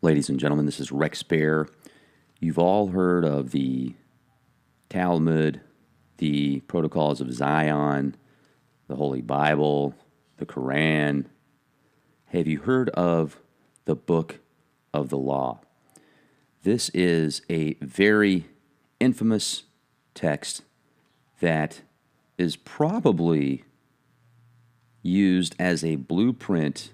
Ladies and gentlemen, this is Rex Bear. You've all heard of the Talmud, the Protocols of Zion, the Holy Bible, the Quran. Have you heard of the Book of the Law? This is a very infamous text that is probably used as a blueprint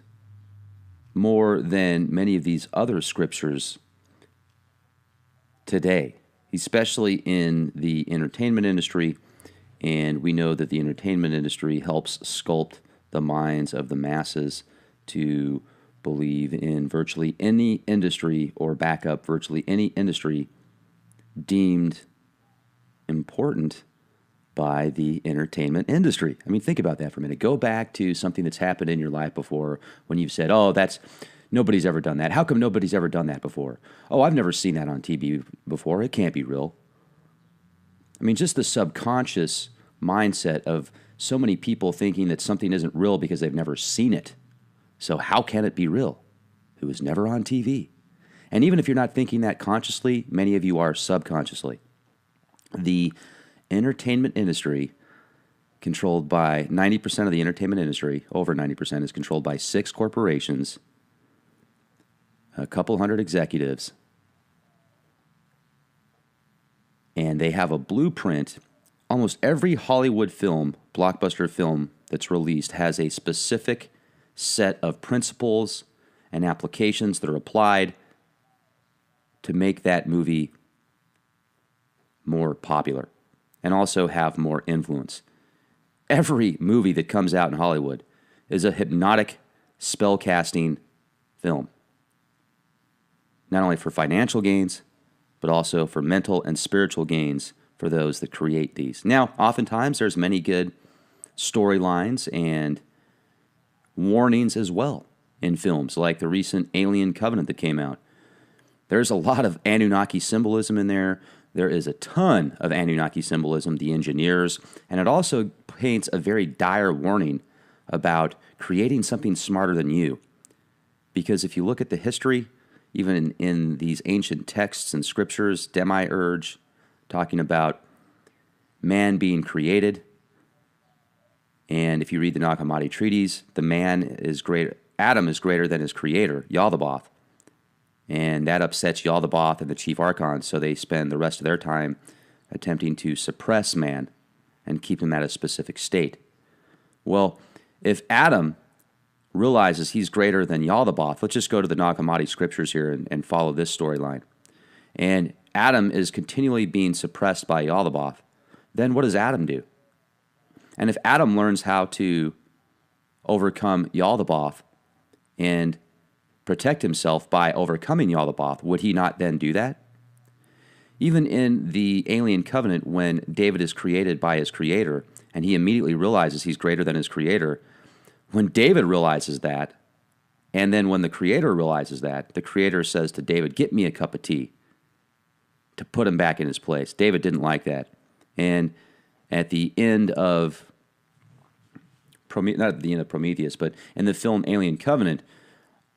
more than many of these other scriptures today, especially in the entertainment industry. And we know that the entertainment industry helps sculpt the minds of the masses to believe in virtually any industry or back up virtually any industry deemed important by the entertainment industry. I mean, think about that for a minute. Go back to something that's happened in your life before when you've said, oh, nobody's ever done that. How come nobody's ever done that before? Oh, I've never seen that on TV before. It can't be real. I mean, just the subconscious mindset of so many people thinking that something isn't real because they've never seen it. So how can it be real? It was never on TV. And even if you're not thinking that consciously, many of you are subconsciously. The entertainment industry, controlled by 90% of the entertainment industry, over 90%, is controlled by 6 corporations, a couple hundred executives, and they have a blueprint. Almost every Hollywood film, blockbuster film that's released has a specific set of principles and applications that are applied to make that movie more popular and also have more influence. Every movie that comes out in Hollywood is a hypnotic spell-casting film, not only for financial gains, but also for mental and spiritual gains for those that create these. Now, oftentimes there's many good storylines and warnings as well in films, like the recent Alien Covenant that came out. There's a lot of Anunnaki symbolism in there. There is a ton of Anunnaki symbolism, the engineers, and it also paints a very dire warning about creating something smarter than you. Because if you look at the history, even in these ancient texts and scriptures, Demiurge, talking about man being created, and if you read the Nag Hammadi treaties, Adam is greater than his creator, Yaldabaoth. And that upsets Yaldabaoth and the chief archons, so they spend the rest of their time attempting to suppress man and keep him at a specific state. Well, if Adam realizes he's greater than Yaldabaoth, let's just go to the Nag Hammadi scriptures here and follow this storyline. And Adam is continually being suppressed by Yaldabaoth. Then what does Adam do? And if Adam learns how to overcome Yaldabaoth and protect himself by overcoming Yaldabaoth, would he not then do that? Even in the Alien Covenant, when David is created by his creator, and he immediately realizes he's greater than his creator, when David realizes that, and then when the creator realizes that, the creator says to David, get me a cup of tea, to put him back in his place. David didn't like that. And at the end of, not at the end of Prometheus, but in the film Alien Covenant,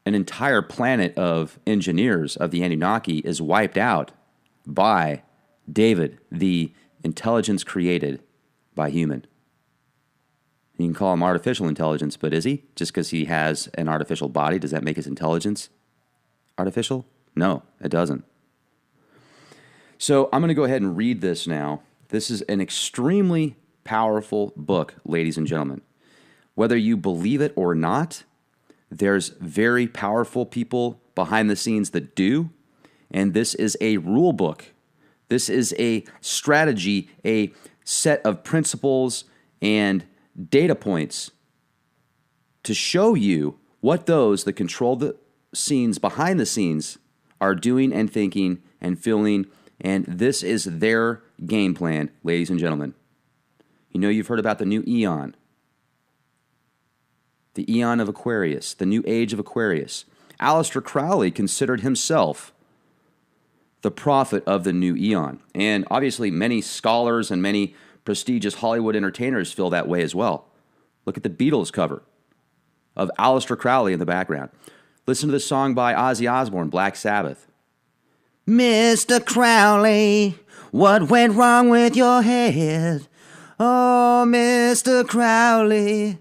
an entire planet of engineers of the Anunnaki is wiped out by David, the intelligence created by human. You can call him artificial intelligence, but is he? Just because he has an artificial body, does that make his intelligence artificial? No, it doesn't. So I'm going to go ahead and read this now. This is an extremely powerful book, ladies and gentlemen. Whether you believe it or not, there's very powerful people behind the scenes that do, and this is a rule book. This is a strategy, a set of principles and data points to show you what those that control the scenes behind the scenes are doing and thinking and feeling, and this is their game plan, ladies and gentlemen. You know, you've heard about the new eon. The eon of Aquarius, the new age of Aquarius. Aleister Crowley considered himself the prophet of the new eon. And obviously many scholars and many prestigious Hollywood entertainers feel that way as well. Look at the Beatles cover of Aleister Crowley in the background. Listen to the song by Ozzy Osbourne, Black Sabbath. Mr. Crowley, what went wrong with your head? Oh, Mr. Crowley,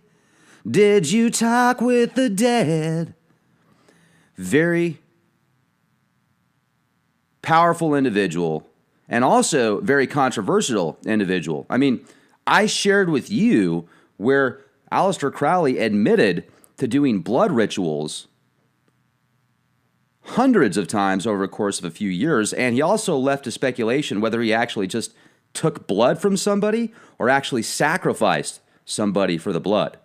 did you talk with the dead? Very powerful individual, and also very controversial individual. I mean, I shared with you where Aleister Crowley admitted to doing blood rituals hundreds of times over the course of a few years, and he also left to speculation whether he actually just took blood from somebody or actually sacrificed somebody for the blood.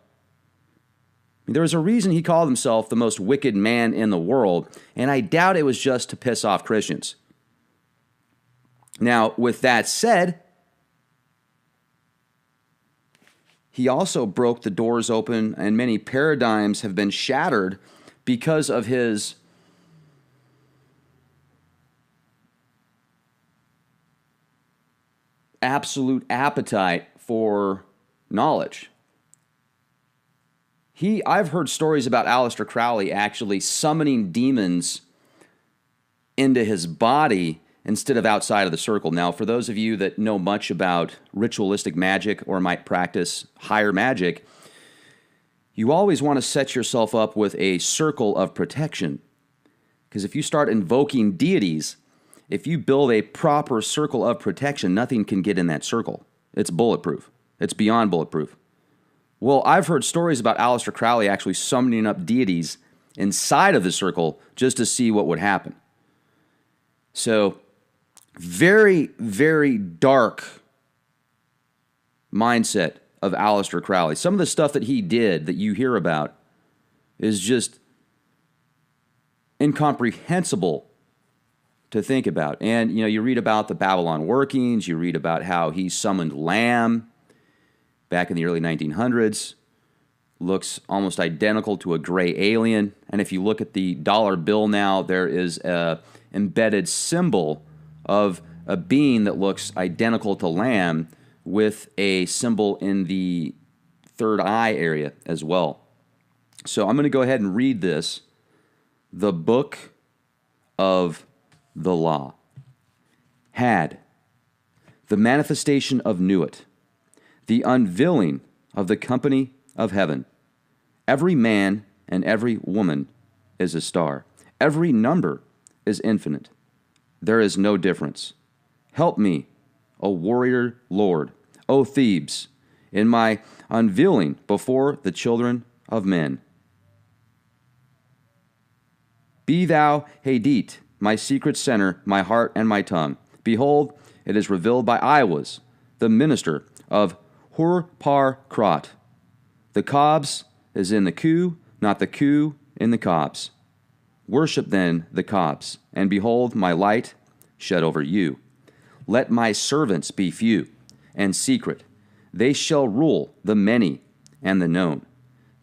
There was a reason he called himself the most wicked man in the world, and I doubt it was just to piss off Christians. Now, with that said, he also broke the doors open, and many paradigms have been shattered because of his absolute appetite for knowledge. I've heard stories about Aleister Crowley actually summoning demons into his body instead of outside of the circle. Now, for those of you that know much about ritualistic magic or might practice higher magic, you always want to set yourself up with a circle of protection. Because if you start invoking deities, if you build a proper circle of protection, nothing can get in that circle. It's bulletproof. It's beyond bulletproof. Well, I've heard stories about Aleister Crowley actually summoning up deities inside of the circle just to see what would happen. So, very, very dark mindset of Aleister Crowley. Some of the stuff that he did that you hear about is just incomprehensible to think about. And, you read about the Babylon workings, you read about how he summoned Lamb back in the early 1900s, looks almost identical to a gray alien. And if you look at the dollar bill now, there is a embedded symbol of a being that looks identical to Lamb with a symbol in the third eye area as well. So I'm going to go ahead and read this. The Book of the Law. Had the manifestation of Nuit, the unveiling of the company of heaven. Every man and every woman is a star. Every number is infinite. There is no difference. Help me, O warrior Lord, O Thebes, in my unveiling before the children of men. Be thou Hadit, my secret center, my heart and my tongue. Behold, it is revealed by Aiwass, the minister of Hur-par-Krat. The cobs is in the coup, not the coup in the cobs. Worship then the cobs, and behold my light shed over you. Let my servants be few and secret. They shall rule the many and the known.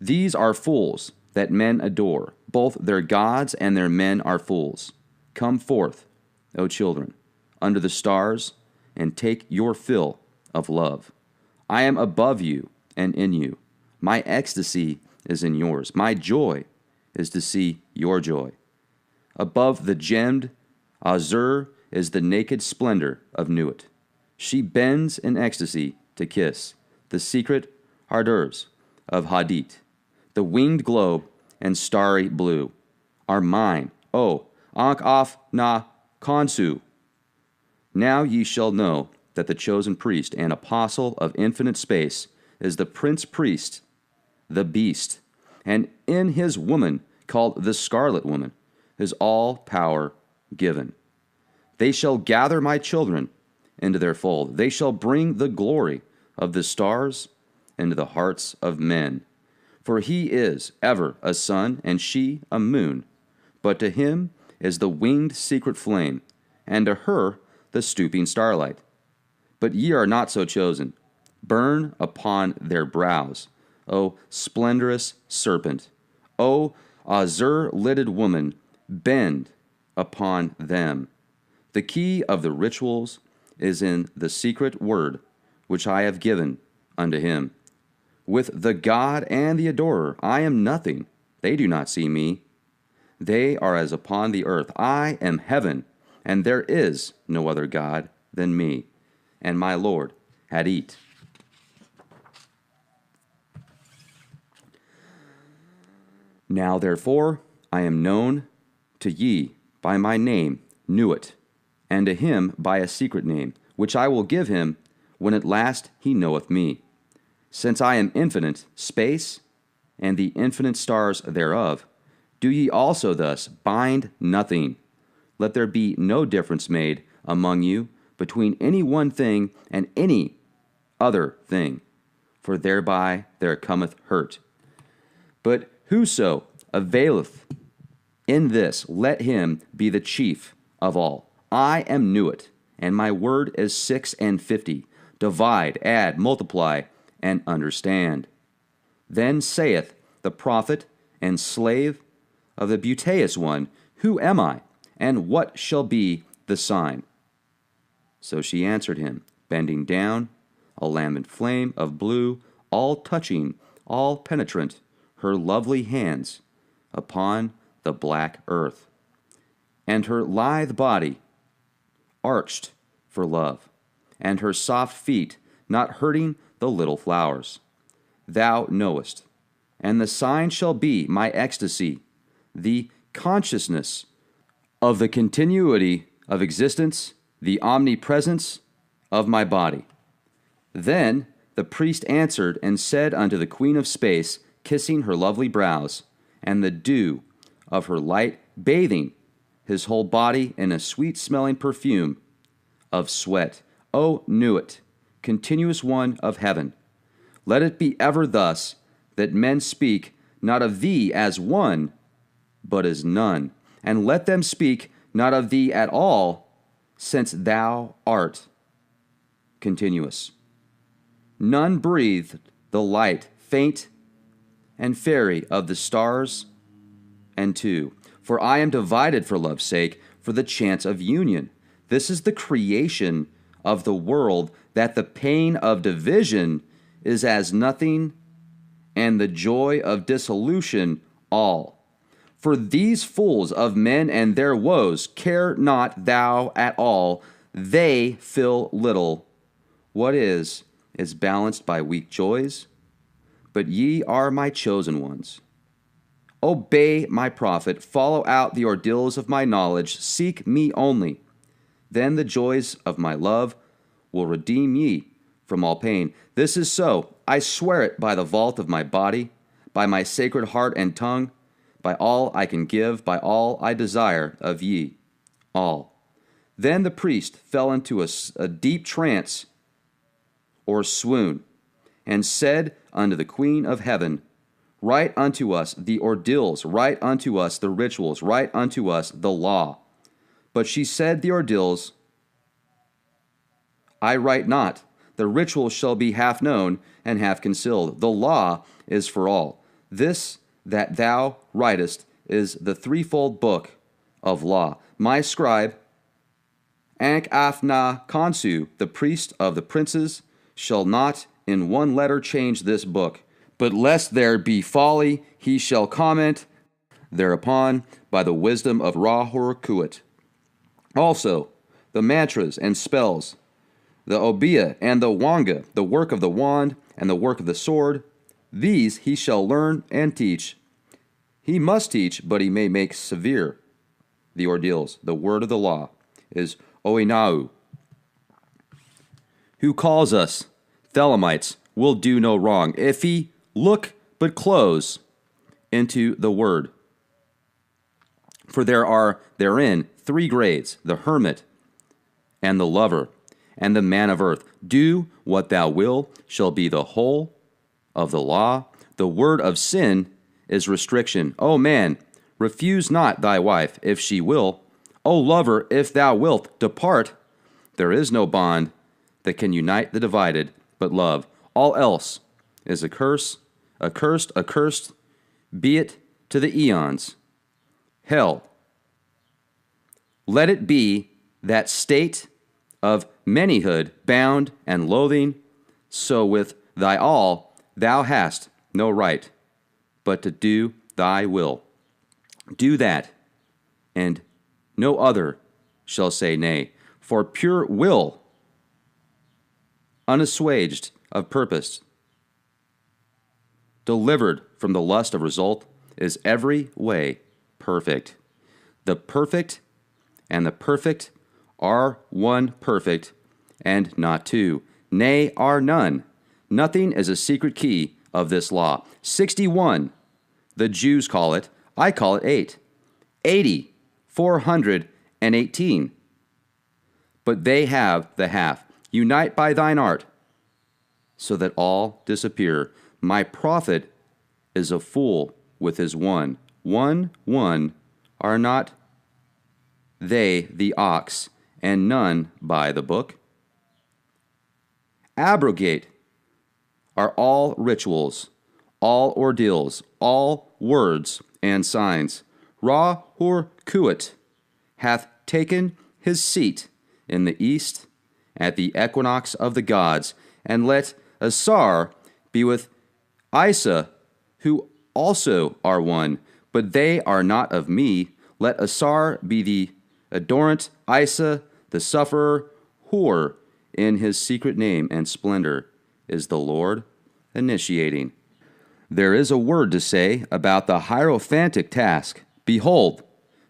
These are fools that men adore. Both their gods and their men are fools. Come forth, O children, under the stars, and take your fill of love. I am above you and in you. My ecstasy is in yours. My joy is to see your joy. Above the gemmed azure is the naked splendor of Nuit. She bends in ecstasy to kiss the secret ardors of Hadit. The winged globe and starry blue are mine, O Ankh-Af na Khonsu. Now ye shall know that the chosen priest and apostle of infinite space is the prince priest, the beast, and in his woman, called the scarlet woman, is all power given. They shall gather my children into their fold. They shall bring the glory of the stars into the hearts of men. For he is ever a sun, and she a moon. But to him is the winged secret flame, and to her the stooping starlight. But ye are not so chosen. Burn upon their brows, O splendorous serpent. O azure-lidded woman, bend upon them. The key of the rituals is in the secret word which I have given unto him. With the God and the adorer I am nothing. They do not see me. they are as upon the earth. I am heaven, and there is no other God than me, and my Lord had eat. Now therefore I am known to ye by my name, Nuit, and to him by a secret name, which I will give him when at last he knoweth me. Since I am infinite space, and the infinite stars thereof, do ye also thus bind nothing. Let there be no difference made among you between any one thing and any other thing, for thereby there cometh hurt. But whoso availeth in this, let him be the chief of all. I am Nuit, and my word is 56. Divide, add, multiply, and understand. Then saith the prophet and slave of the beauteous one, Who am I, and what shall be the sign? So she answered him, bending down, a lambent flame of blue, all touching, all penetrant, her lovely hands upon the black earth, and her lithe body arched for love, and her soft feet not hurting the little flowers. Thou knowest, and the sign shall be my ecstasy, the consciousness of the continuity of existence, the omnipresence of my body. Then the priest answered and said unto the queen of space, kissing her lovely brows, and the dew of her light bathing his whole body in a sweet-smelling perfume of sweat, O Nuit, continuous one of heaven, let it be ever thus, that men speak not of thee as one, but as none, and let them speak not of thee at all, since thou art continuous. None breathed the light, faint and fairy of the stars and two. For I am divided for love's sake, for the chance of union. This is the creation of the world, that the pain of division is as nothing, and the joy of dissolution all. For these fools of men and their woes care not thou at all. They fill little. What is balanced by weak joys. But ye are my chosen ones. Obey my prophet, follow out the ordeals of my knowledge, seek me only. Then the joys of my love will redeem ye from all pain. This is so, I swear it by the vault of my body, by my sacred heart and tongue, by all I can give, by all I desire of ye, all. Then the priest fell into a deep trance or swoon, and said unto the queen of heaven, Write unto us the ordeals, write unto us the rituals, write unto us the law. But she said, The ordeals I write not. The ritual shall be half known and half concealed. The law is for all. This that thou writest is the threefold book of law. My scribe, Ankafna Konsu, the priest of the princes, shall not in one letter change this book, but lest there be folly, he shall comment thereupon by the wisdom of Rahur Kuat. Also, the mantras and spells, the obeah and the wanga, the work of the wand and the work of the sword, these he shall learn and teach. He must teach, but he may make severe the ordeals. The word of the law is Oinau, who calls us Thelemites, will do no wrong if he look but close into the word. For there are therein 3 grades, the hermit and the lover and the man of earth. Do what thou will shall be the whole of the law. The word of sin is restriction. O man, refuse not thy wife if she will. O lover, if thou wilt depart. There is no bond that can unite the divided but love. All else is a curse, accursed, be it to the eons. Hell, let it be that state of manyhood, bound and loathing, so with thy all thou hast no right, but to do thy will. Do that, and no other shall say nay. For pure will, unassuaged of purpose, delivered from the lust of result, is every way perfect. The perfect and the perfect are one perfect, and not two. Nay, are none. Nothing is a secret key of this law. 61, the Jews call it. I call it 8. 80, 418. But they have the half. Unite by thine art, so that all disappear. My prophet is a fool with his one. One, are not they the ox, and none by the book? Abrogate are all rituals, all ordeals, all words and signs. Ra Hur Kuat hath taken his seat in the east at the equinox of the gods, and let Asar be with Isa, who also are one, but they are not of me. Let Asar be the adorant, Isa the sufferer. Hur in his secret name and splendor is the Lord initiating. There is a word to say about the hierophantic task. Behold,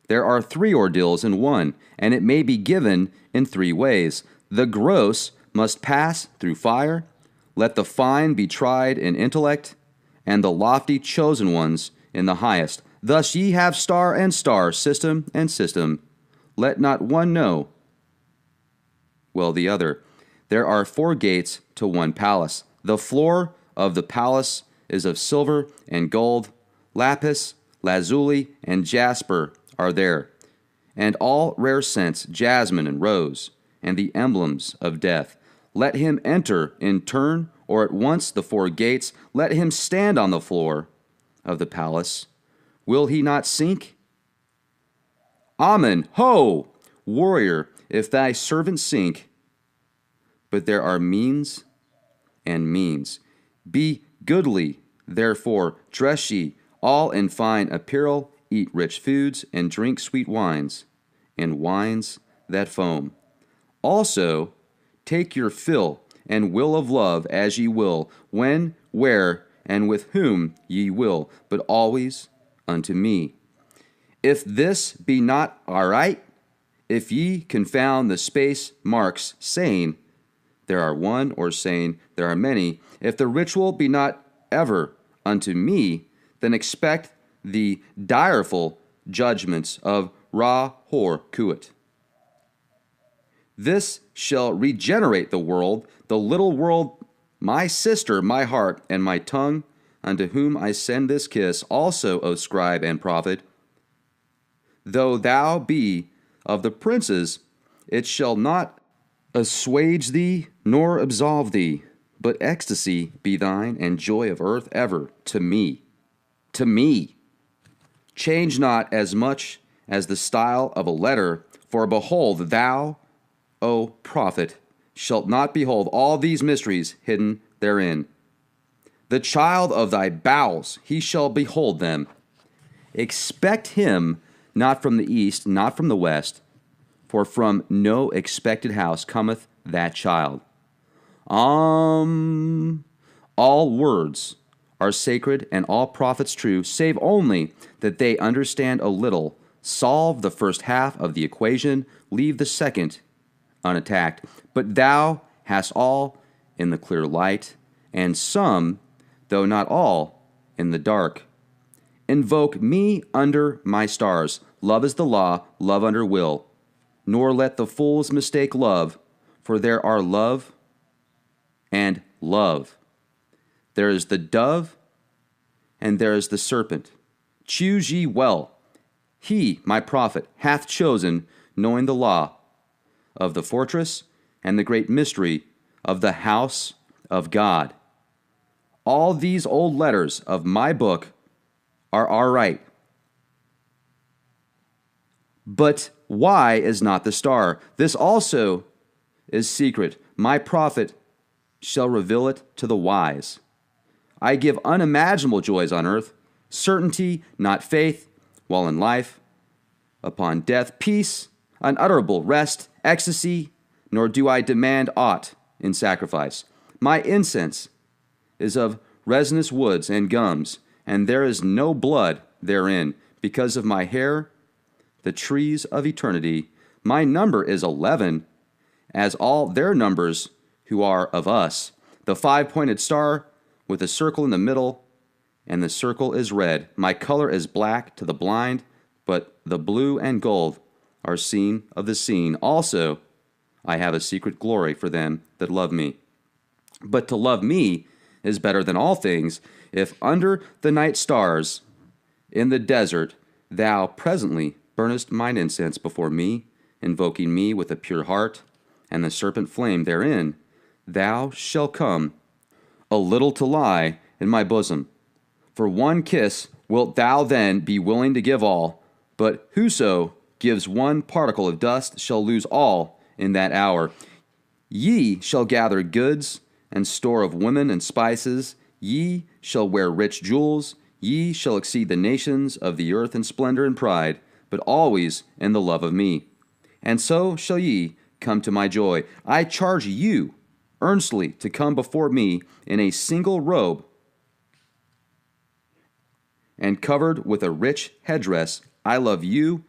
there are 3 ordeals in one, and it may be given in 3 ways. The gross must pass through fire. Let the fine be tried in intellect, and the lofty chosen ones in the highest. Thus ye have star and star, system and system. Let not one know well the other. There are 4 gates to one palace. The floor of the palace is of silver and gold. Lapis, lazuli, and jasper are there, and all rare scents, jasmine and rose, and the emblems of death. Let him enter in turn, or at once the 4 gates. Let him stand on the floor of the palace. Will he not sink? Amen. Ho! Warrior, if thy servant sink. But there are means and means. Be goodly, therefore, dress ye all in fine apparel, eat rich foods, and drink sweet wines, and wines that foam. Also, take your fill and will of love as ye will, when, where, and with whom ye will, but always unto me. If this be not aright, if ye confound the space marks, saying, there are one, or saying, there are many, if the ritual be not ever unto me, then expect the direful judgments of Ra Hor Kuat. This shall regenerate the world, the little world, my sister, my heart, and my tongue, unto whom I send this kiss, also, O scribe and prophet. Though thou be of the princes, it shall not assuage thee, nor absolve thee, but ecstasy be thine, and joy of earth ever to me. To me. Change not as much as the style of a letter, for behold, thou, O prophet, shalt not behold all these mysteries hidden therein. The child of thy bowels, he shall behold them. Expect him not from the east, not from the west, for from no expected house cometh that child. All words are sacred, and all prophets true, save only that they understand a little, solve the first half of the equation, leave the second unattacked. But thou hast all in the clear light, and some, though not all, in the dark. Invoke me under my stars. Love is the law, love under will. Nor let the fools mistake love, for there are love and love. There is the dove, and there is the serpent. Choose ye well. He, my prophet, hath chosen, knowing the law of the fortress and the great mystery of the house of God. All these old letters of my book are all right. But why is not the star? This also is secret. My prophet shall reveal it to the wise. I give unimaginable joys on earth, certainty, not faith, while in life, upon death, peace, unutterable rest, ecstasy, nor do I demand aught in sacrifice. My incense is of resinous woods and gums, and there is no blood therein, because of my hair, the trees of eternity. My number is 11, as all their numbers who are of us. The 5-pointed star with a circle in the middle, and the circle is red. My color is black to the blind, but the blue and gold are seen of the seen. Also, I have a secret glory for them that love me. But to love me is better than all things. If under the night stars in the desert thou presently burnest mine incense before me, invoking me with a pure heart, and the serpent flame therein, thou shalt come a little to lie in my bosom. For one kiss wilt thou then be willing to give all, but whoso gives one particle of dust shall lose all in that hour. Ye shall gather goods and store of women and spices. Ye shall wear rich jewels. Ye shall exceed the nations of the earth in splendor and pride, but always in the love of me. And so shall ye come to my joy. I charge you earnestly to come before me in a single robe and covered with a rich headdress. I love you.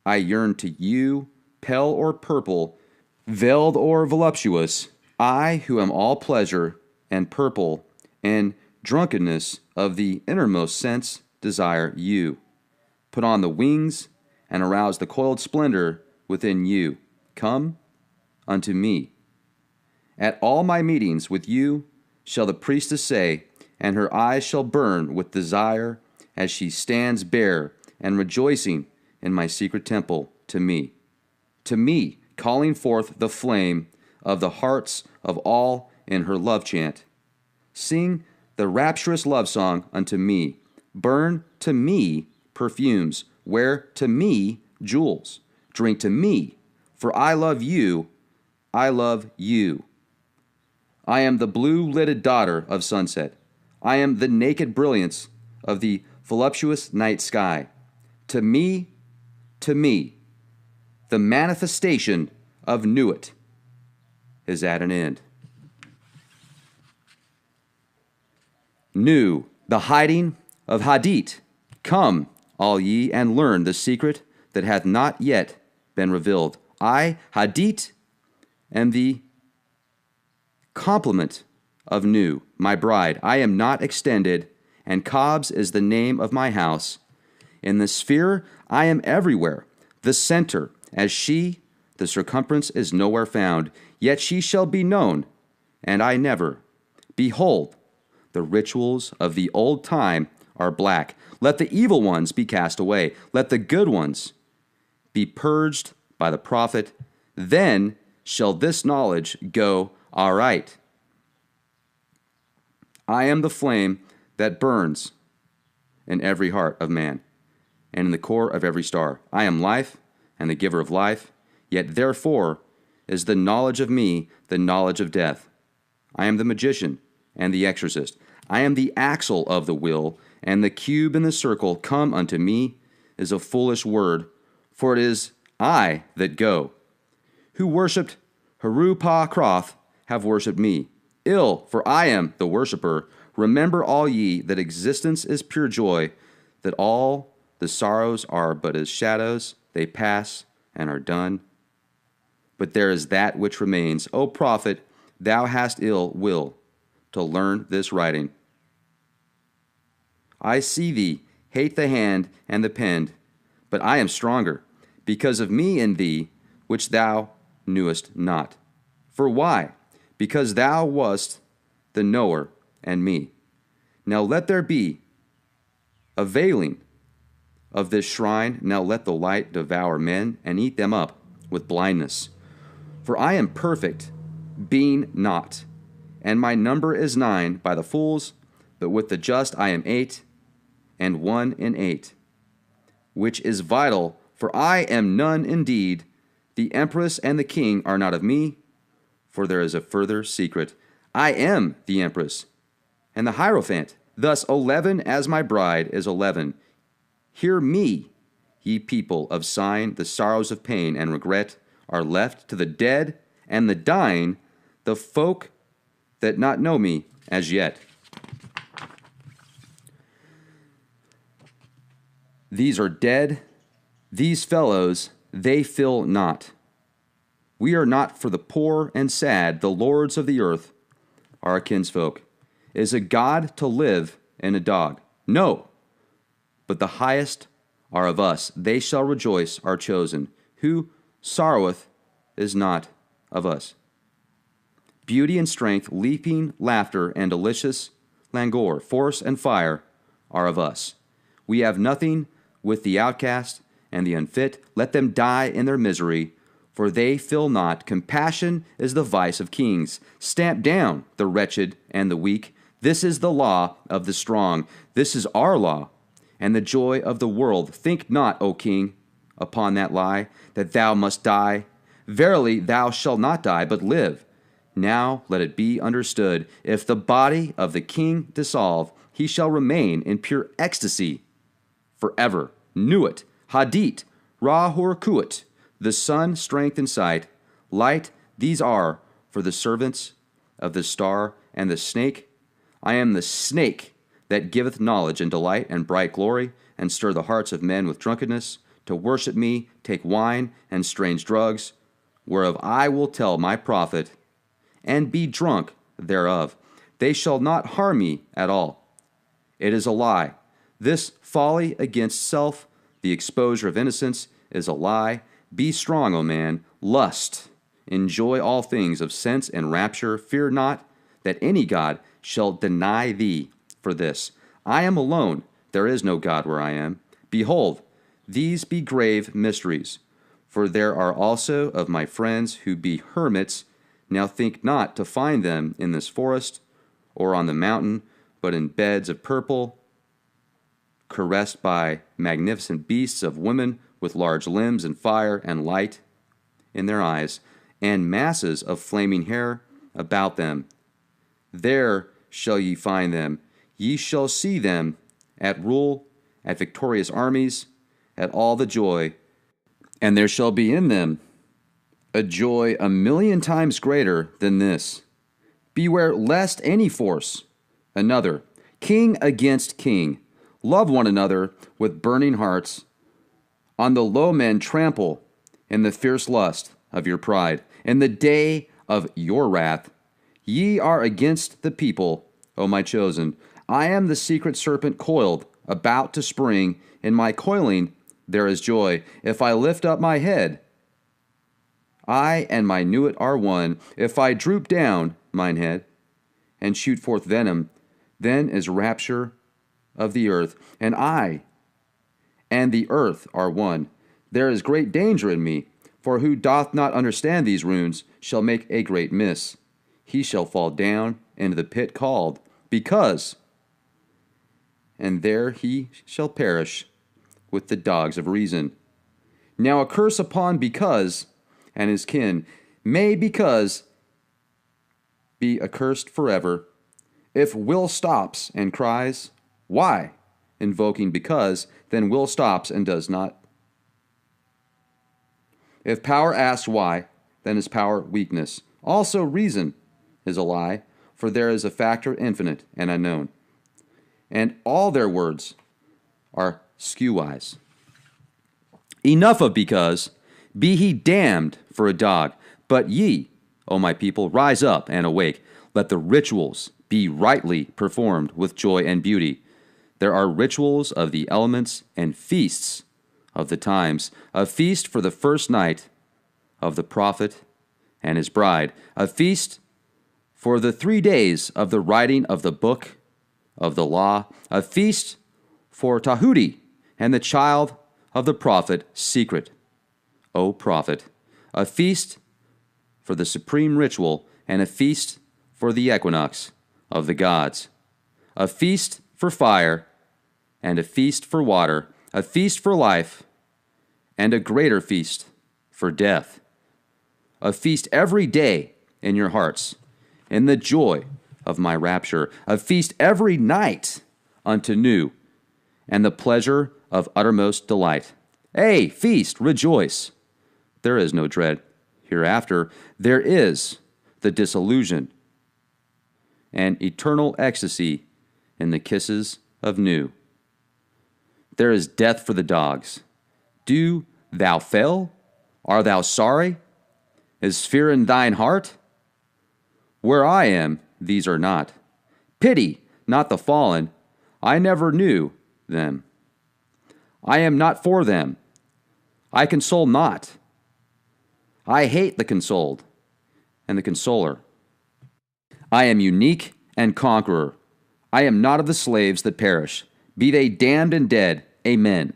I yearn to you, pale or purple, veiled or voluptuous. I, who am all pleasure and purple and drunkenness of the innermost sense, desire you. Put on the wings and arouse the coiled splendor within you. Come unto me. At all my meetings with you shall the priestess say, and her eyes shall burn with desire as she stands bare and rejoicing in my secret temple to me, calling forth the flame of the hearts of all in her love chant. Sing the rapturous love song unto me. Burn to me perfumes. Wear to me jewels. Drink to me, for I love you. I love you. I am the blue-lidded daughter of sunset. I am the naked brilliance of the voluptuous night sky. To me, the manifestation of Nuit is at an end. Nu, the hiding of Hadit. Come, all ye, and learn the secret that hath not yet been revealed. I, Hadit, am the complement of Nu, my bride. I am not extended, and Cobs is the name of my house. In the sphere I am everywhere, the center, as she, the circumference is nowhere found. Yet she shall be known, and I never. Behold, the rituals of the old time are black. Let the evil ones be cast away. Let the good ones be purged by the prophet. Then shall this knowledge go aright. I am the flame that burns in every heart of man, and in the core of every star. I am life and the giver of life, yet therefore is the knowledge of me the knowledge of death. I am the magician and the exorcist. I am the axle of the will, and the cube in the circle. Come unto me is a foolish word, for it is I that go. Who worshipped Haru-Pa Kroth have worshipped me. Ill, for I am the worshipper. Remember all ye that existence is pure joy, that all the sorrows are but as shadows, they pass and are done. But there is that which remains. O prophet, thou hast ill will to learn this writing. I see thee hate the hand and the pen, but I am stronger, because of me in thee, which thou knewest not. For why? Because thou wast the knower and me. Now let there be a veiling of this shrine. Now let the light devour men and eat them up with blindness. For I am perfect, being not, and my number is 9 by the fools, but with the just I am 8, and 1 in 8, which is vital, for I am none indeed. The empress and the king are not of me, for there is a further secret. I am the empress and the Hierophant. Thus 11 as my bride is 11. Hear me, ye people of Sion, the sorrows of pain and regret are left to the dead and the dying, the folk that not know me as yet. These are dead, these fellows, they fill not. We are not for the poor and sad, the lords of the earth are our kinsfolk. Is a God to live in a dog? No, but the highest are of us. They shall rejoice, are chosen. Who sorroweth is not of us. Beauty and strength, leaping, laughter, and delicious languor, force and fire are of us. We have nothing with the outcast and the unfit. Let them die in their misery, for they fill not. Compassion is the vice of kings. Stamp down the wretched and the weak. This is the law of the strong. This is our law, and the joy of the world. Think not, O king, upon that lie, that thou must die. Verily, thou shalt not die, but live. Now let it be understood, if the body of the king dissolve, he shall remain in pure ecstasy forever. Nuit, Hadit, Rahur Kuit, the sun, strength and sight, light, these are for the servants of the star and the snake. I am the snake that giveth knowledge and delight and bright glory, and stir the hearts of men with drunkenness, to worship me, take wine and strange drugs, whereof I will tell my prophet, and be drunk thereof. They shall not harm me at all. It is a lie. This folly against self, the exposure of innocence, is a lie. Be strong, O man. Lust. Enjoy all things of sense and rapture. Fear not that any God shall deny thee for this. I am alone. There is no God where I am. Behold, these be grave mysteries. For there are also of my friends who be hermits. Now think not to find them in this forest or on the mountain, but in beds of purple, caressed by magnificent beasts of women with large limbs and fire and light in their eyes, and masses of flaming hair about them. There shall ye find them. Ye shall see them at rule, at victorious armies, at all the joy, and there shall be in them a joy 1,000,000 times greater than this. Beware lest any force another, king against king, love one another with burning hearts. On the low men trample in the fierce lust of your pride. In the day of your wrath, ye are against the people, O my chosen. I am the secret serpent coiled, about to spring. In my coiling there is joy. If I lift up my head, I and my nuit are one. If I droop down mine head and shoot forth venom, then is rapture of the earth, and I and the earth are one. There is great danger in me, for who doth not understand these runes shall make a great miss. He shall fall down into the pit called, because, and there he shall perish with the dogs of reason. Now a curse upon because and his kin, may because be accursed forever. If will stops and cries, why? Invoking because, then will stops and does not. If power asks why, then is power weakness. Also reason is a lie, for there is a factor infinite and unknown. And all their words are skewwise. Enough of because, be he damned for a dog. But ye, O my people, rise up and awake. Let the rituals be rightly performed with joy and beauty. There are rituals of the elements and feasts of the times. A feast for the first night of the prophet and his bride. A feast for the 3 days of the writing of the book of the law. A feast for Tahuti and the child of the prophet secret. O prophet, a feast for the supreme ritual, and a feast for the equinox of the gods. A feast for fire, and a feast for water, a feast for life, and a greater feast for death. A feast every day in your hearts, in the joy of my rapture. A feast every night unto new, and the pleasure of uttermost delight. Hey, feast, rejoice. There is no dread. Hereafter, there is the disillusion and eternal ecstasy in the kisses of new. There is death for the dogs. Do thou fail? Art thou sorry? Is fear in thine heart? Where I am, these are not. Pity, not the fallen. I never knew them. I am not for them. I console not. I hate the consoled and the consoler. I am unique and conqueror. I am not of the slaves that perish. Be they damned and dead. Amen.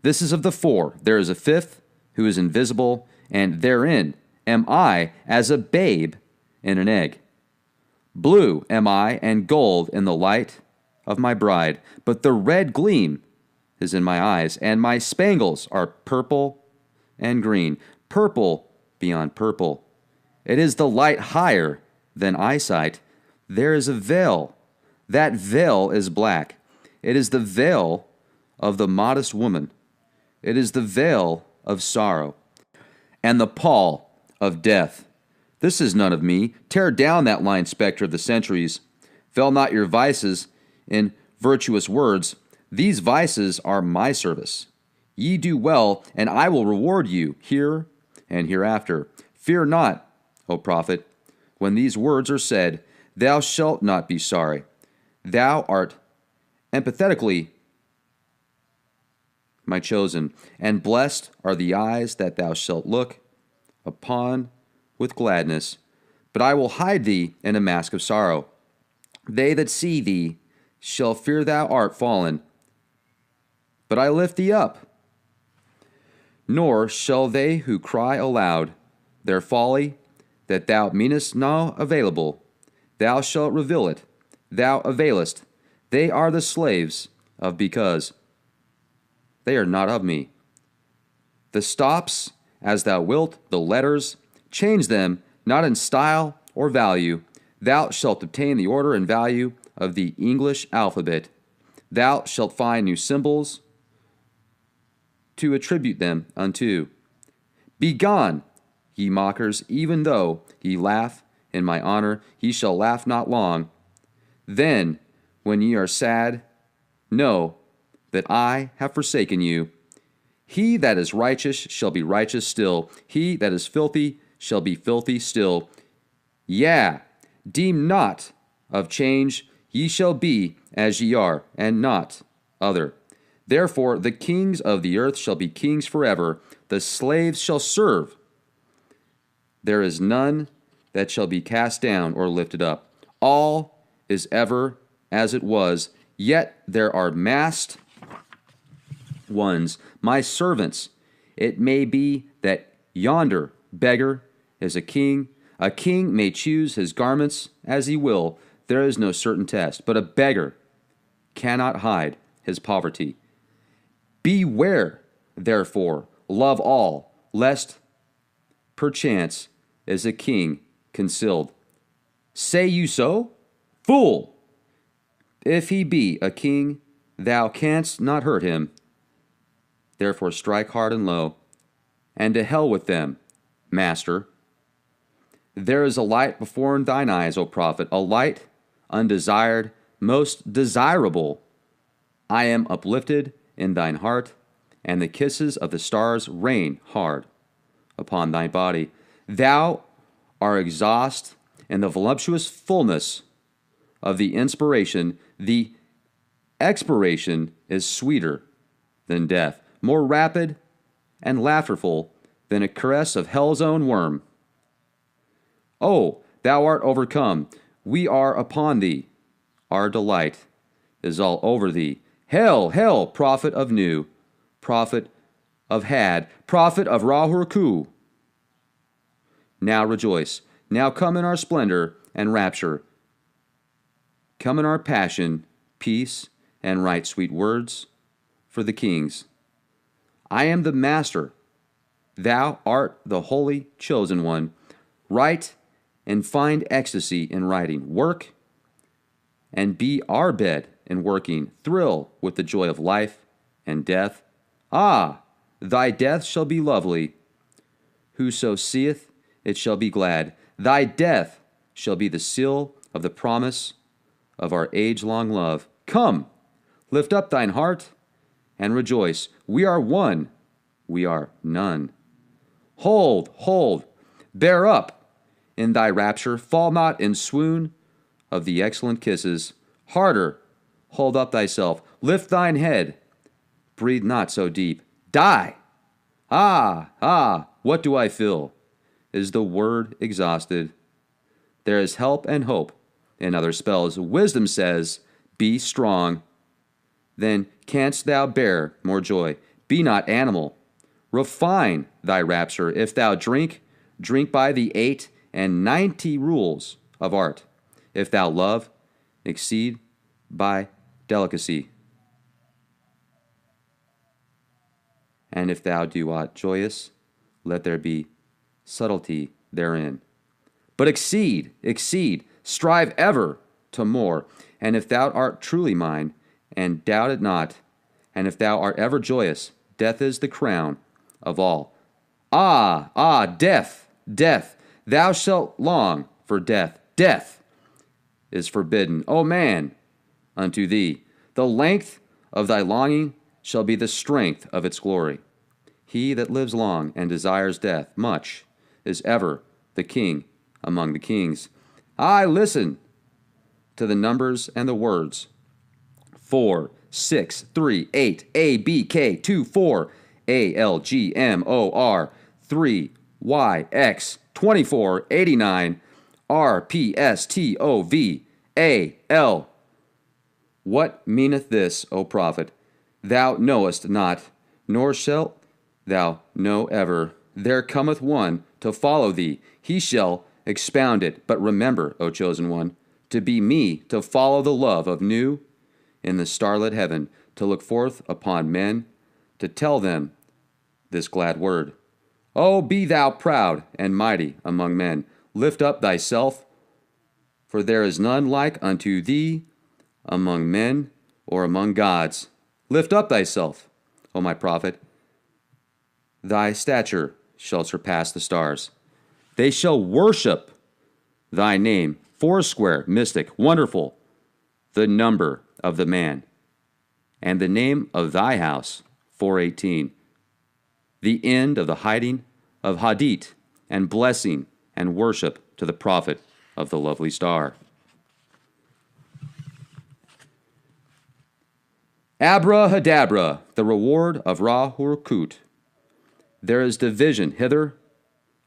This is of the four. There is a fifth who is invisible, and therein am I as a babe in an egg. Blue am I, and gold in the light of my bride, but the red gleam is in my eyes, and my spangles are purple and green, purple beyond purple. It is the light higher than eyesight. There is a veil. That veil is black. It is the veil of the modest woman. It is the veil of sorrow, and the pall of death. This is none of me. Tear down that lying spectre of the centuries. Veil not your vices in virtuous words. These vices are my service. Ye do well, and I will reward you here and hereafter. Fear not, O prophet, when these words are said, thou shalt not be sorry. Thou art empathetically my chosen, and blessed are the eyes that thou shalt look upon with gladness. But I will hide thee in a mask of sorrow. They that see thee shall fear thou art fallen. But I lift thee up. Nor shall they who cry aloud their folly, that thou meanest now available, thou shalt reveal it, thou availest. They are the slaves of because. They are not of me. The stops, as thou wilt, the letters, change them, not in style or value. Thou shalt obtain the order and value of the English alphabet. Thou shalt find new symbols to attribute them unto. Begone, ye mockers, even though ye laugh in my honor, ye shall laugh not long. Then, when ye are sad, know that I have forsaken you. He that is righteous shall be righteous still. He that is filthy shall be filthy still. Yea, deem not of change, ye shall be as ye are, and not other. Therefore the kings of the earth shall be kings forever, the slaves shall serve. There is none that shall be cast down or lifted up. All is ever as it was, yet there are massed ones, my servants. It may be that yonder beggar is a king. A king may choose his garments as he will. There is no certain test, but a beggar cannot hide his poverty. Beware, therefore, love all, lest perchance is a king concealed. Say you so? Fool! If he be a king, thou canst not hurt him. Therefore strike hard and low, and to hell with them, master. There is a light before thine eyes, O prophet, a light undesired, most desirable. I am uplifted in thine heart, and the kisses of the stars rain hard upon thy body. Thou art exhaust in the voluptuous fullness of the inspiration. The expiration is sweeter than death, more rapid and laughterful than a caress of hell's own worm. Oh, thou art overcome. We are upon thee. Our delight is all over thee. Hail, hail, prophet of Nu, prophet of Had, prophet of Rahurku. Now rejoice. Now come in our splendor and rapture. Come in our passion, peace, and write sweet words for the kings. I am the master. Thou art the holy chosen one. Write and find ecstasy in writing. Work and be our bed in working. Thrill with the joy of life and death. Ah, thy death shall be lovely. Whoso seeth it shall be glad. Thy death shall be the seal of the promise of our age-long love. Come, lift up thine heart and rejoice. We are one, we are none. Hold, hold, bear up in thy rapture. Fall not in swoon of the excellent kisses. Harder, hold up thyself. Lift thine head. Breathe not so deep. Die. Ah, what do I feel? Is the word exhausted? There is help and hope in other spells. Wisdom says, be strong. Then canst thou bear more joy. Be not animal. Refine thy rapture. If thou drink, drink by the 98 rules of art. If thou love, exceed by delicacy. And if thou do aught joyous, let there be subtlety therein. But exceed, strive ever to more. And if thou art truly mine, and doubt it not, and if thou art ever joyous, death is the crown of all. Death, thou shalt long for death. Death is forbidden, O man, unto thee. The length of thy longing shall be the strength of its glory. He that lives long and desires death much is ever the king among the kings. I listen to the numbers and the words. 4, 6, 3, 8, A, B, K, 2, 4, A, L, G, M, O, R, 3, Y, X, 24, 89, R, P, S, T, O, V, A, L. What meaneth this, O prophet? Thou knowest not, nor shalt thou know ever. There cometh one to follow thee. He shall expound it. But remember, O chosen one, to be me, to follow the love of new in the starlit heaven, to look forth upon men, to tell them this glad word. Oh, be thou proud and mighty among men. Lift up thyself, for there is none like unto thee among men or among gods. Lift up thyself, O my prophet. Thy stature shall surpass the stars. They shall worship thy name, foursquare, mystic, wonderful, the number of the man, and the name of thy house, 418, the end of the hiding of Hadit, and blessing and worship to the prophet of the lovely star. Abrahadabra, the reward of Ra-Hurkut. There is division hither,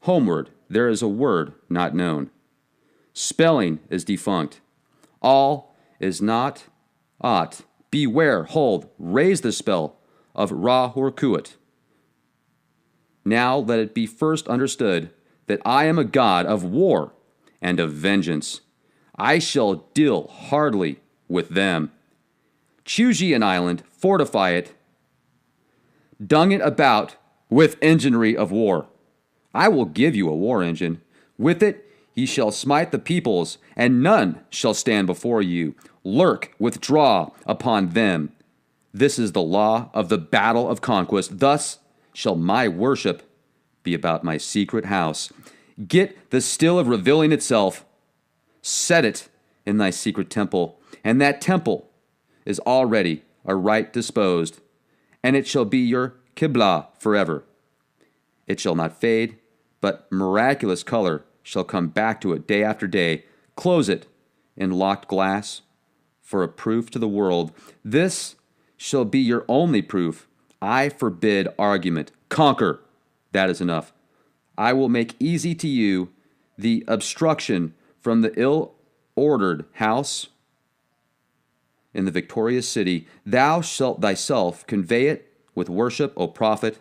homeward, there is a word not known. Spelling is defunct. All is not aught. Beware, hold, raise the spell of Ra-Hurkut. Now let it be first understood that I am a God of war and of vengeance. I shall deal hardly with them. Choose ye an island, fortify it, dung it about with enginery of war. I will give you a war engine. With it ye shall smite the peoples, and none shall stand before you. Lurk, withdraw upon them. This is the law of the battle of conquest. Thus shall my worship be about my secret house. Get the still of revealing itself. Set it in thy secret temple, and that temple is already aright disposed, and it shall be your Qibla forever. It shall not fade, but miraculous color shall come back to it day after day. Close it in locked glass for a proof to the world. This shall be your only proof. I forbid argument. Conquer. That is enough. I will make easy to you the obstruction from the ill-ordered house in the victorious city. Thou shalt thyself convey it with worship, O prophet.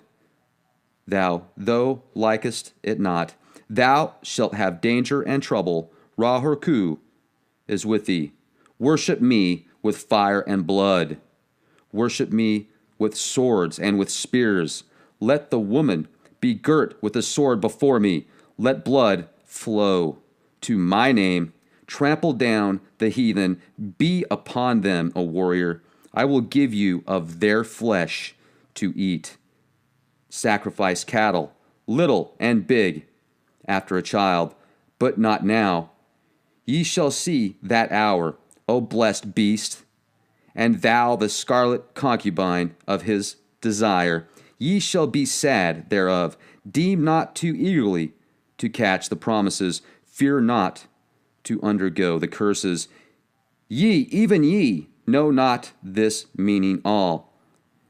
Thou likest it not. Thou shalt have danger and trouble. Ra-Hurku is with thee. Worship me with fire and blood. Worship me with swords and with spears. Let the woman be girt with a sword before me. Let blood flow to my name. Trample down the heathen. Be upon them, O warrior. I will give you of their flesh to eat. Sacrifice cattle, little and big, after a child, but not now. Ye shall see that hour, O blessed beast, and thou the scarlet concubine of his desire. Ye shall be sad thereof. Deem not too eagerly to catch the promises. Fear not to undergo the curses. Ye, even ye, know not this meaning all.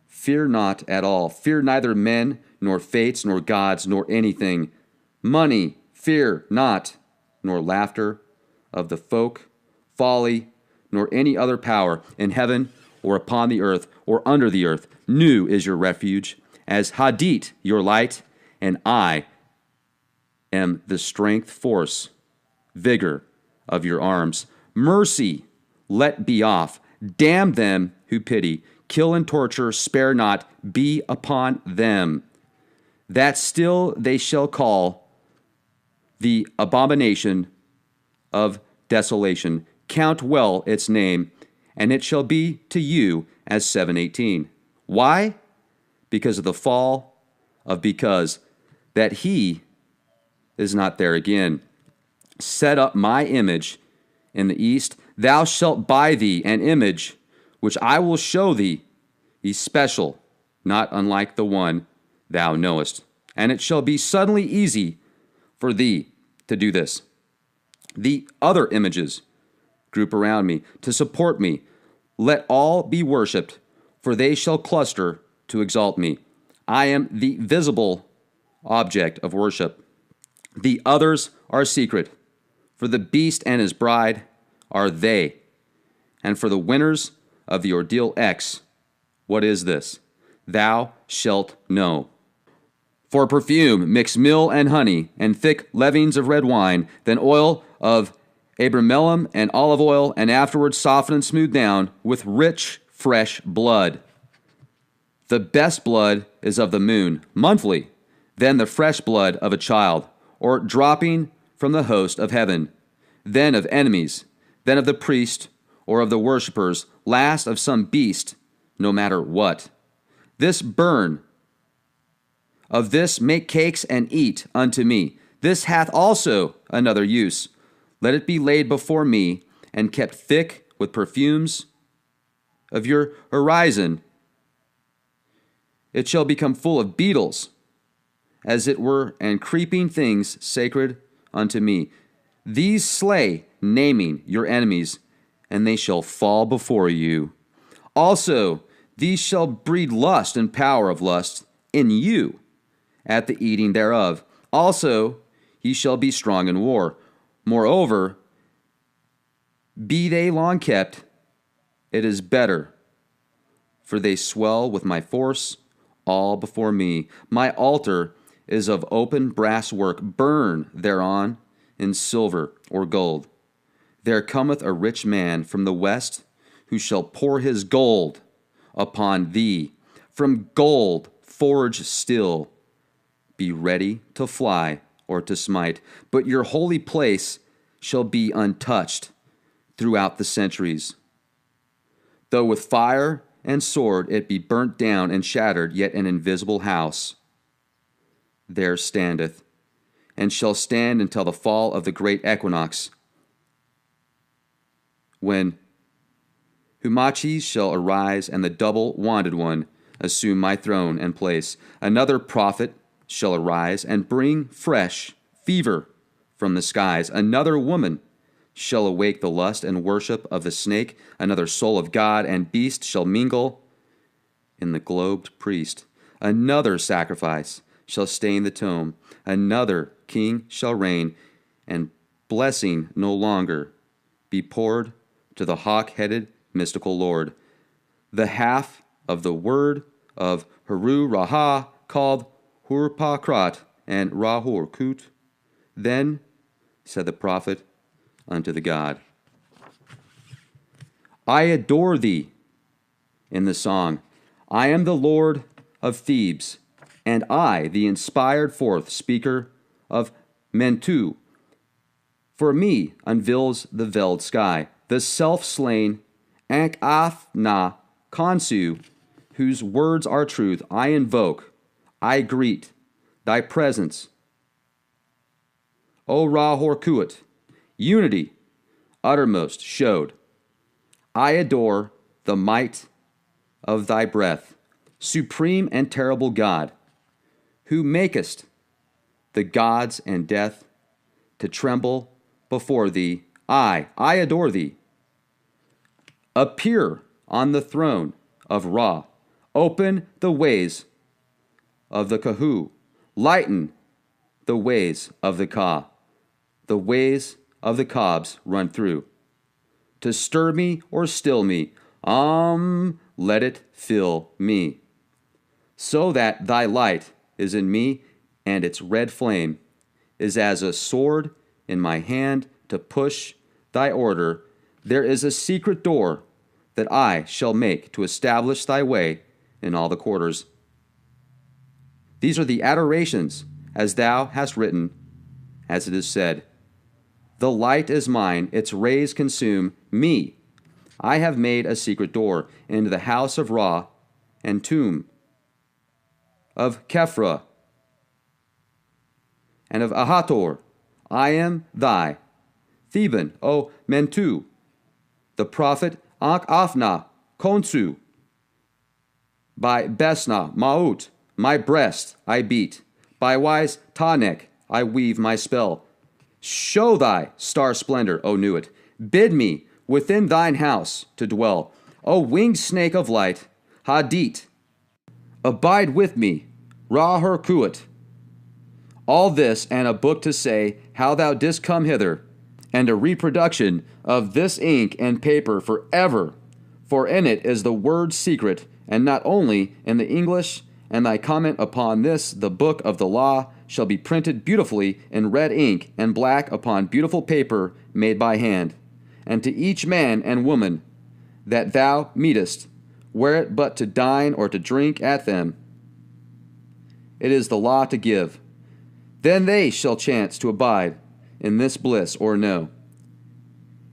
Fear not at all. Fear neither men, nor fates, nor gods, nor anything. Money, fear not, nor laughter of the folk, folly, nor any other power in heaven or upon the earth or under the earth. Nu is your refuge, as Hadit your light, and I am the strength, force, vigor of your arms. Mercy, let be off. Damn them who pity. Kill and torture, spare not, be upon them. That still they shall call the abomination of desolation. Count well its name, and it shall be to you as 7:18. Why? Because of the fall of because that he is not there again. Set up my image in the east. Thou shalt buy thee an image, which I will show thee, special, not unlike the one thou knowest. And it shall be suddenly easy for thee to do this. The other images group around me to support me. Let all be worshipped, for they shall cluster to exalt me. I am the visible object of worship. The others are secret, for the beast and his bride are they. And for the winners of the ordeal X, what is this? Thou shalt know. For perfume, mix myrrh and honey, and thick leavings of red wine, then oil of abramelum and olive oil, and afterwards soften and smooth down with rich, fresh blood. The best blood is of the moon, monthly, then the fresh blood of a child, or dropping from the host of heaven, then of enemies, then of the priest, or of the worshippers, last of some beast, no matter what. This burn, of this make cakes and eat unto me. This hath also another use. Let it be laid before me, and kept thick with perfumes of your horizon. It shall become full of beetles, as it were, and creeping things sacred unto me. These slay, naming your enemies, and they shall fall before you. Also, these shall breed lust and power of lust in you at the eating thereof. Also, ye shall be strong in war. Moreover, be they long kept, it is better, for they swell with my force all before me. My altar is of open brass work. Burn thereon in silver or gold. There cometh a rich man from the west, who shall pour his gold upon thee. From gold forge still. Be ready to fly or to smite. But your holy place shall be untouched throughout the centuries. Though with fire and sword it be burnt down and shattered, yet an invisible house there standeth, and shall stand until the fall of the great equinox, when Humaches shall arise, and the double-wanded one assume my throne and place. Another prophet shall arise, and bring fresh fever from the skies. Another woman shall awake the lust and worship of the snake. Another soul of God and beast shall mingle in the globed priest. Another sacrifice shall stain the tomb. Another king shall reign, and blessing no longer be poured to the hawk-headed mystical Lord. The half of the word of Haru Raha, called Hurpakrat and Rahur Kut. Then said the prophet unto the God, I adore thee in the song. I am the Lord of Thebes, and I, the inspired forth speaker of Mentu. For me unveils the veiled sky, the self-slain Ankh-Athna Khonsu, whose words are truth, I invoke, I greet thy presence. O Ra Horkuat, unity, uttermost showed. I adore the might of thy breath, supreme and terrible God, who makest the gods and death to tremble before thee. I adore thee. Appear on the throne of Ra. Open the ways of the Kahu. Lighten the ways of the Ka. The ways of the Kabs run through. To stir me or still me, let it fill me. So that thy light is in me, and its red flame is as a sword in my hand to push thy order. There is a secret door that I shall make to establish thy way in all the quarters. These are the adorations, as thou hast written, as it is said, the light is mine, its rays consume me. I have made a secret door into the house of Ra and tomb of Kephra and of Ahator. I am thy Theban, O Mentu, the prophet Ankh-Afna, Khonsu. By Besna, Maut, my breast I beat. By wise Tanek I weave my spell. Show thy star splendor, O Nuit. Bid me within thine house to dwell. O winged snake of light, Hadit, abide with me, Ra Herkuat. All this and a book to say how thou didst come hither, and a reproduction of this ink and paper forever. For in it is the word secret, and not only in the English, and thy comment upon this, the book of the law, shall be printed beautifully in red ink and black upon beautiful paper made by hand. And to each man and woman that thou meetest, wear it but to dine or to drink at them. It is the law to give. Then they shall chance to abide in this bliss or no.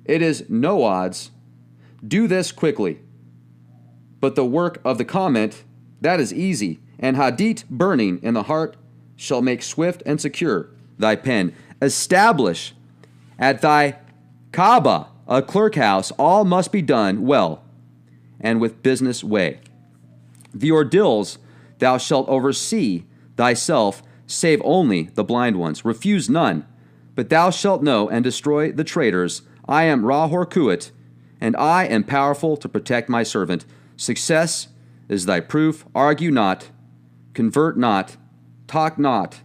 It is no odds. Do this quickly. But the work of the comment, that is easy, and Hadit burning in the heart shall make swift and secure thy pen. Establish at thy Kaaba a clerk house, all must be done well and with business way. The ordeals thou shalt oversee thyself, save only the blind ones. Refuse none, but thou shalt know and destroy the traitors. I am Ra Horkuat, and I am powerful to protect my servant. Success is thy proof. Argue not, convert not, talk not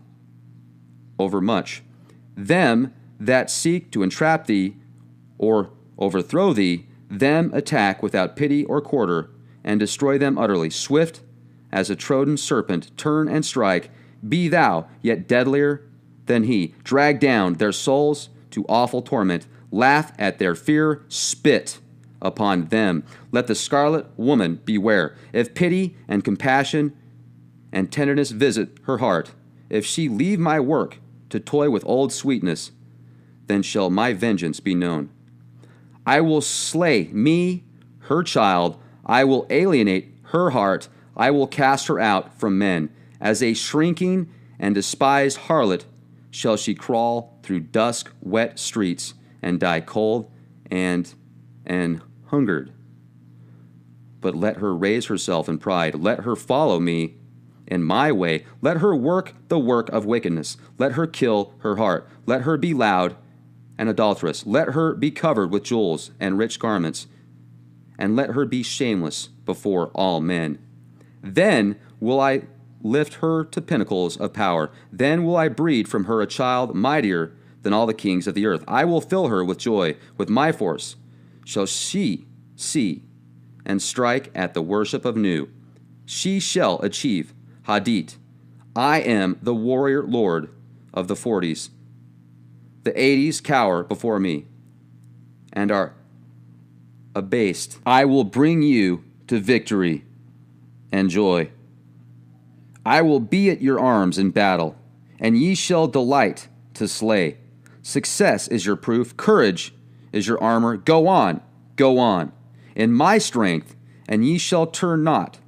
overmuch. Them that seek to entrap thee or overthrow thee, them attack without pity or quarter, and destroy them utterly. Swift as a Trojan serpent, turn and strike. Be thou yet deadlier than he. Drag down their souls to awful torment. Laugh at their fear. Spit upon them. Let the scarlet woman beware. If pity and compassion and tenderness visit her heart, if she leave my work to toy with old sweetness, then shall my vengeance be known. I will slay me, her child. I will alienate her heart. I will cast her out from men. As a shrinking and despised harlot shall she crawl through dusk, wet streets, and die cold and hungered. But let her raise herself in pride. Let her follow me in my way. Let her work the work of wickedness. Let her kill her heart. Let her be loud and adulterous. Let her be covered with jewels and rich garments, and let her be shameless before all men. Then will I lift her to pinnacles of power. Then will I breed from her a child mightier than all the kings of the earth. I will fill her with joy. With my force shall she see and strike at the worship of Nu. She shall achieve Hadit. I am the warrior lord of the 40s. The 80s cower before me and are abased. I will bring you to victory and joy. I will be at your arms in battle, and ye shall delight to slay. Success is your proof. Courage is your armor. Go on, go on. In my strength and ye shall turn not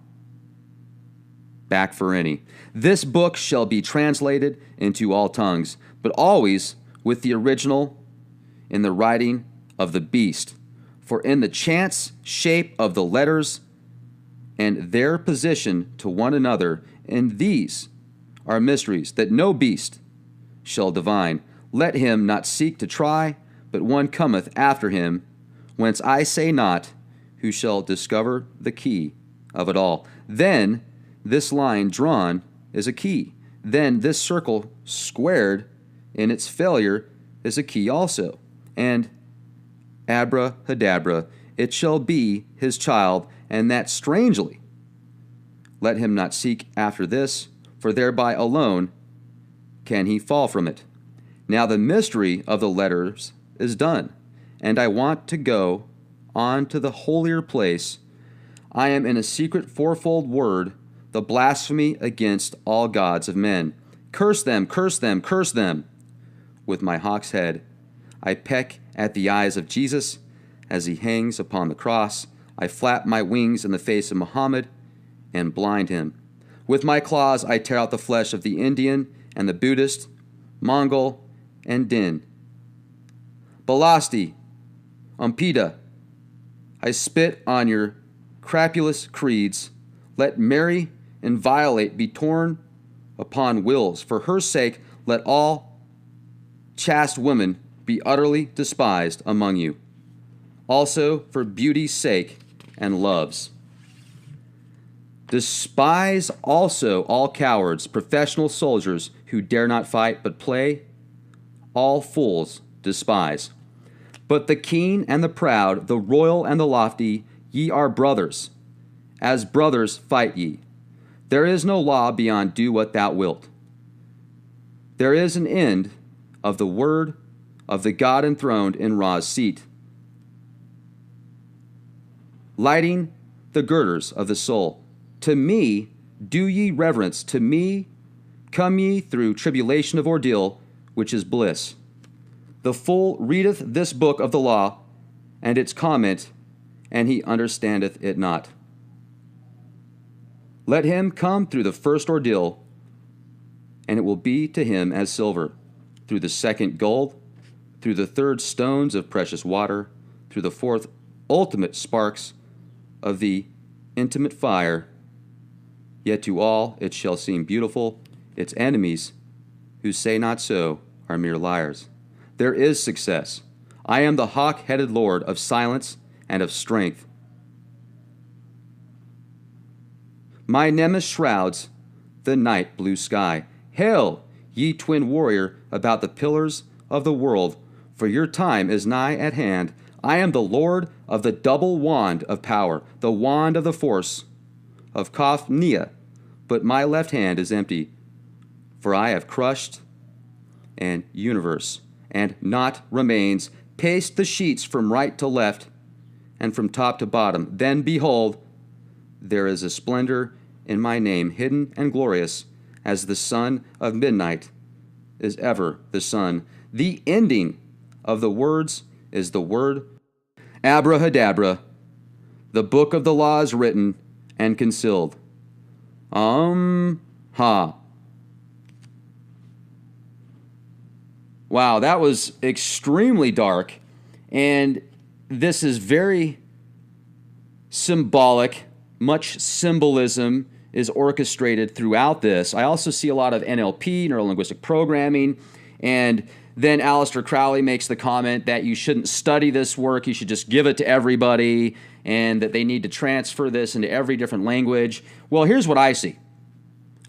back for any. This book shall be translated into all tongues, but always with the original in the writing of the beast. For in the chance shape of the letters and their position to one another, and these are mysteries that no beast shall divine. Let him not seek to try, but one cometh after him, whence I say not, who shall discover the key of it all. Then this line drawn is a key. Then this circle squared in its failure is a key also. And abracadabra, it shall be his child, and that strangely. Let him not seek after this, for thereby alone can he fall from it. Now the mystery of the letters is done, and I want to go on to the holier place. I am in a secret fourfold word, the blasphemy against all gods of men. Curse them, curse them, curse them. With my hawk's head, I peck at the eyes of Jesus as he hangs upon the cross. I flap my wings in the face of Muhammad and blind him. With my claws, I tear out the flesh of the Indian and the Buddhist, Mongol, and Din. Balasti, Umpida, I spit on your crapulous creeds. Let Mary inviolate be torn upon wills. For her sake, let all chaste women be utterly despised among you. Also for beauty's sake and love's. Despise also all cowards, professional soldiers who dare not fight but play. All fools despise. But the keen and the proud, the royal and the lofty, ye are brothers. As brothers fight ye. There is no law beyond do what thou wilt. There is an end of the word of the God enthroned in Ra's seat, lighting the girders of the soul. To me do ye reverence, to me come ye through tribulation of ordeal, which is bliss. The fool readeth this book of the law and its comment, and he understandeth it not. Let him come through the first ordeal, and it will be to him as silver, through the second gold, through the third stones of precious water, through the fourth ultimate sparks of the intimate fire. Yet to all it shall seem beautiful. Its enemies, who say not so, are mere liars. There is success. I am the hawk-headed Lord of silence and of strength. My nemesis shrouds the night blue sky. Hail, ye twin warrior, about the pillars of the world, for your time is nigh at hand. I am the Lord of the double wand of power, the wand of the force of Kophnia, but my left hand is empty, for I have crushed an universe, and naught remains. Paste the sheets from right to left, and from top to bottom. Then behold, there is a splendor in my name, hidden and glorious, as the sun of midnight is ever the sun. The ending of the words is the word abracadabra. The book of the law is written and concealed. Ha. Wow, that was extremely dark, and this is very symbolic. Much symbolism is orchestrated throughout this. I also see a lot of NLP, neuro-linguistic programming, and then Aleister Crowley makes the comment that you shouldn't study this work, you should just give it to everybody, and that they need to transfer this into every different language. Well, here's what I see.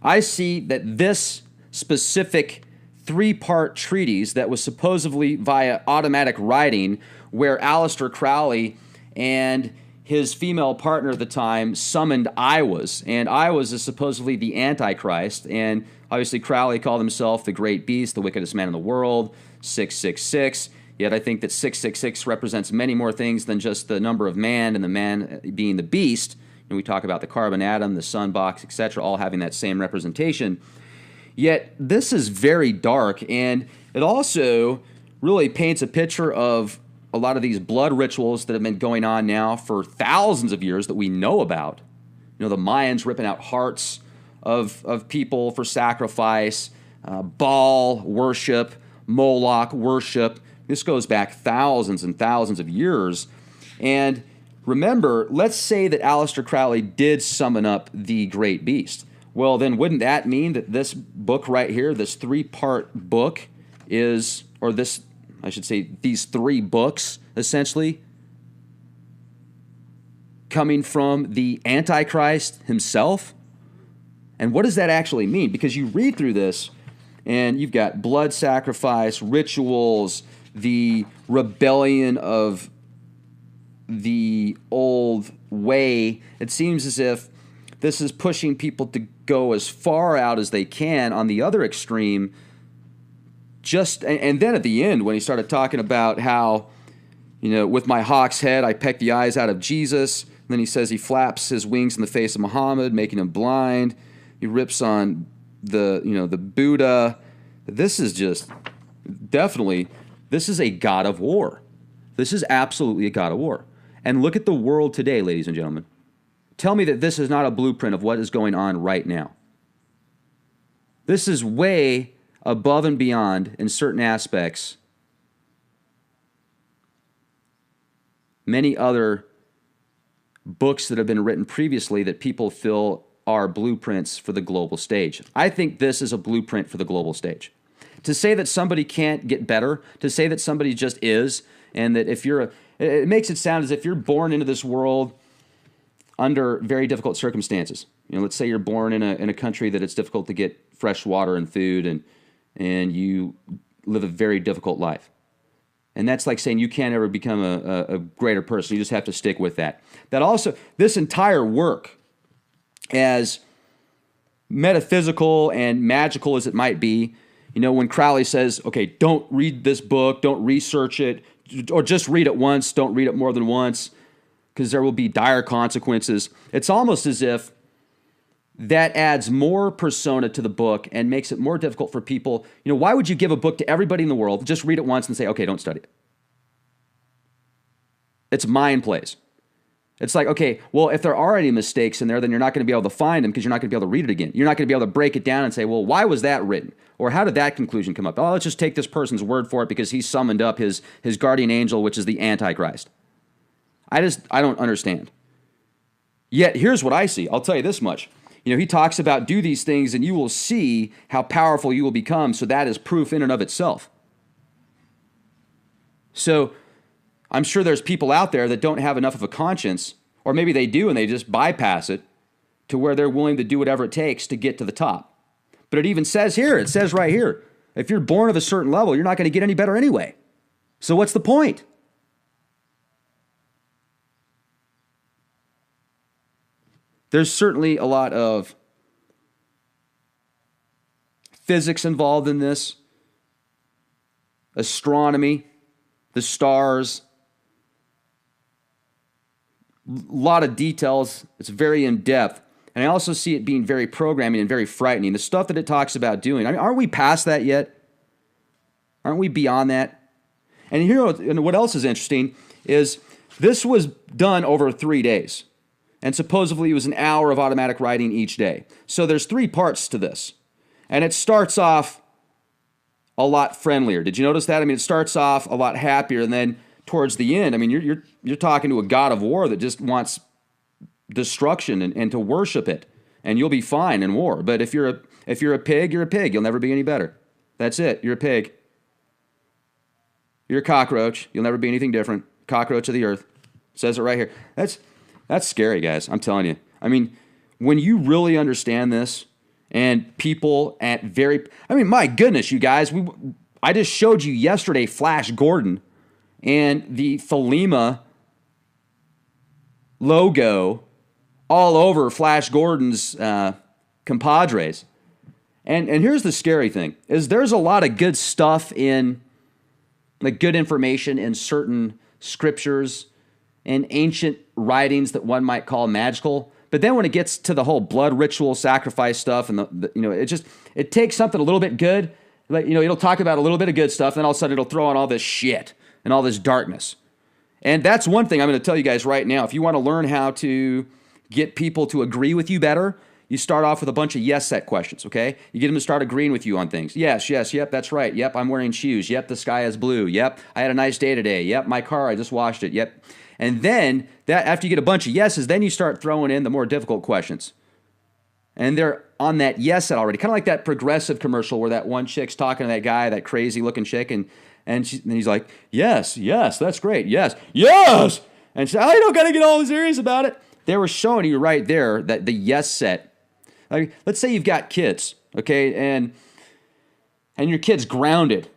I see that this specific three-part treatise that was supposedly via automatic writing, where Aleister Crowley and his female partner at the time summoned Aiwass, and Aiwass is supposedly the Antichrist, and obviously Crowley called himself the Great Beast, the wickedest man in the world, 666, yet I think that 666 represents many more things than just the number of man and the man being the beast. And we talk about the carbon atom, the sun box, etc., all having that same representation. Yet this is very dark, and it also really paints a picture of a lot of these blood rituals that have been going on now for thousands of years that we know about. You know, the Mayans ripping out hearts of people for sacrifice, Baal worship, Moloch worship. This goes back thousands and thousands of years. And remember, let's say that Aleister Crowley did summon up the great beast. Well, then wouldn't that mean that this book right here, this 3-part book is, or this, I should say, these 3 books, essentially, coming from the Antichrist himself? And what does that actually mean? Because you read through this, and you've got blood sacrifice, rituals, the rebellion of the old way. It seems as if this is pushing people to go as far out as they can on the other extreme. And then at the end, when he started talking about how, you know, with my hawk's head, I pecked the eyes out of Jesus. And then he says he flaps his wings in the face of Muhammad, making him blind. He rips on the Buddha. This is just definitely, this is a god of war. This is absolutely a god of war. And look at the world today, ladies and gentlemen. Tell me that this is not a blueprint of what is going on right now. This is way above and beyond, in certain aspects, many other books that have been written previously that people feel are blueprints for the global stage. I think this is a blueprint for the global stage. To say that somebody can't get better, to say that somebody just is, and that if you're it makes it sound as if you're born into this world under very difficult circumstances. You know, let's say you're born in a country that it's difficult to get fresh water and food, and you live a very difficult life. And that's like saying you can't ever become a greater person. You just have to stick with that. That also, this entire work, as metaphysical and magical as it might be, you know, when Crowley says, okay, don't read this book, don't research it, or just read it once, don't read it more than once, because there will be dire consequences. It's almost as if that adds more persona to the book and makes it more difficult for people. You know, why would you give a book to everybody in the world, just read it once and say, okay, don't study it? It's mind plays. It's like, okay, well, if there are any mistakes in there, then you're not going to be able to find them because you're not going to be able to read it again. You're not going to be able to break it down and say, well, why was that written? Or how did that conclusion come up? Oh, let's just take this person's word for it because he summoned up his guardian angel, which is the Antichrist. I don't understand. Yet, here's what I see. I'll tell you this much. You know, he talks about do these things and you will see how powerful you will become. So that is proof in and of itself. So I'm sure there's people out there that don't have enough of a conscience, or maybe they do and they just bypass it to where they're willing to do whatever it takes to get to the top. But it even says here, it says right here, if you're born of a certain level, you're not going to get any better anyway. So what's the point? There's certainly a lot of physics involved in this, astronomy, the stars, a lot of details. It's very in-depth. And I also see it being very programming and very frightening. The stuff that it talks about doing, I mean, aren't we past that yet? Aren't we beyond that? And here, and what else is interesting is this was done over 3 days. And supposedly it was an hour of automatic writing each day. So there's 3 parts to this. And it starts off a lot friendlier. Did you notice that? I mean, it starts off a lot happier, and then towards the end, I mean, you're talking to a god of war that just wants destruction and to worship it, and you'll be fine in war. But if you're a pig, you're a pig. You'll never be any better. That's it. You're a pig. You're a cockroach. You'll never be anything different. Cockroach of the earth. It says it right here. That's scary, guys. I'm telling you. I mean, when you really understand this, and people my goodness, you guys, I just showed you yesterday Flash Gordon and the Thelema logo all over Flash Gordon's compadres. And here's the scary thing, is there's a lot of good stuff in, like good information in certain scriptures and ancient writings that one might call magical. But then when it gets to the whole blood ritual sacrifice stuff and it takes something a little bit good, like, it'll talk about a little bit of good stuff, and then all of a sudden it'll throw on all this shit and all this darkness. And that's one thing I'm going to tell you guys right now. If you want to learn how to get people to agree with you better, you start off with a bunch of yes set questions, okay? You get them to start agreeing with you on things. Yes, yes, yep, that's right. Yep, I'm wearing shoes. Yep, the sky is blue. Yep, I had a nice day today. Yep, my car, I just washed it. Yep. And then, after you get a bunch of yeses, then you start throwing in the more difficult questions. And they're on that yes set already. Kind of like that Progressive commercial where that one chick's talking to that guy, that crazy-looking chick, and he's like, yes, yes, that's great. Yes, yes! And she's like, I don't got to get all serious about it. They were showing you right there that the yes set. Like, let's say you've got kids, okay, and your kid's grounded,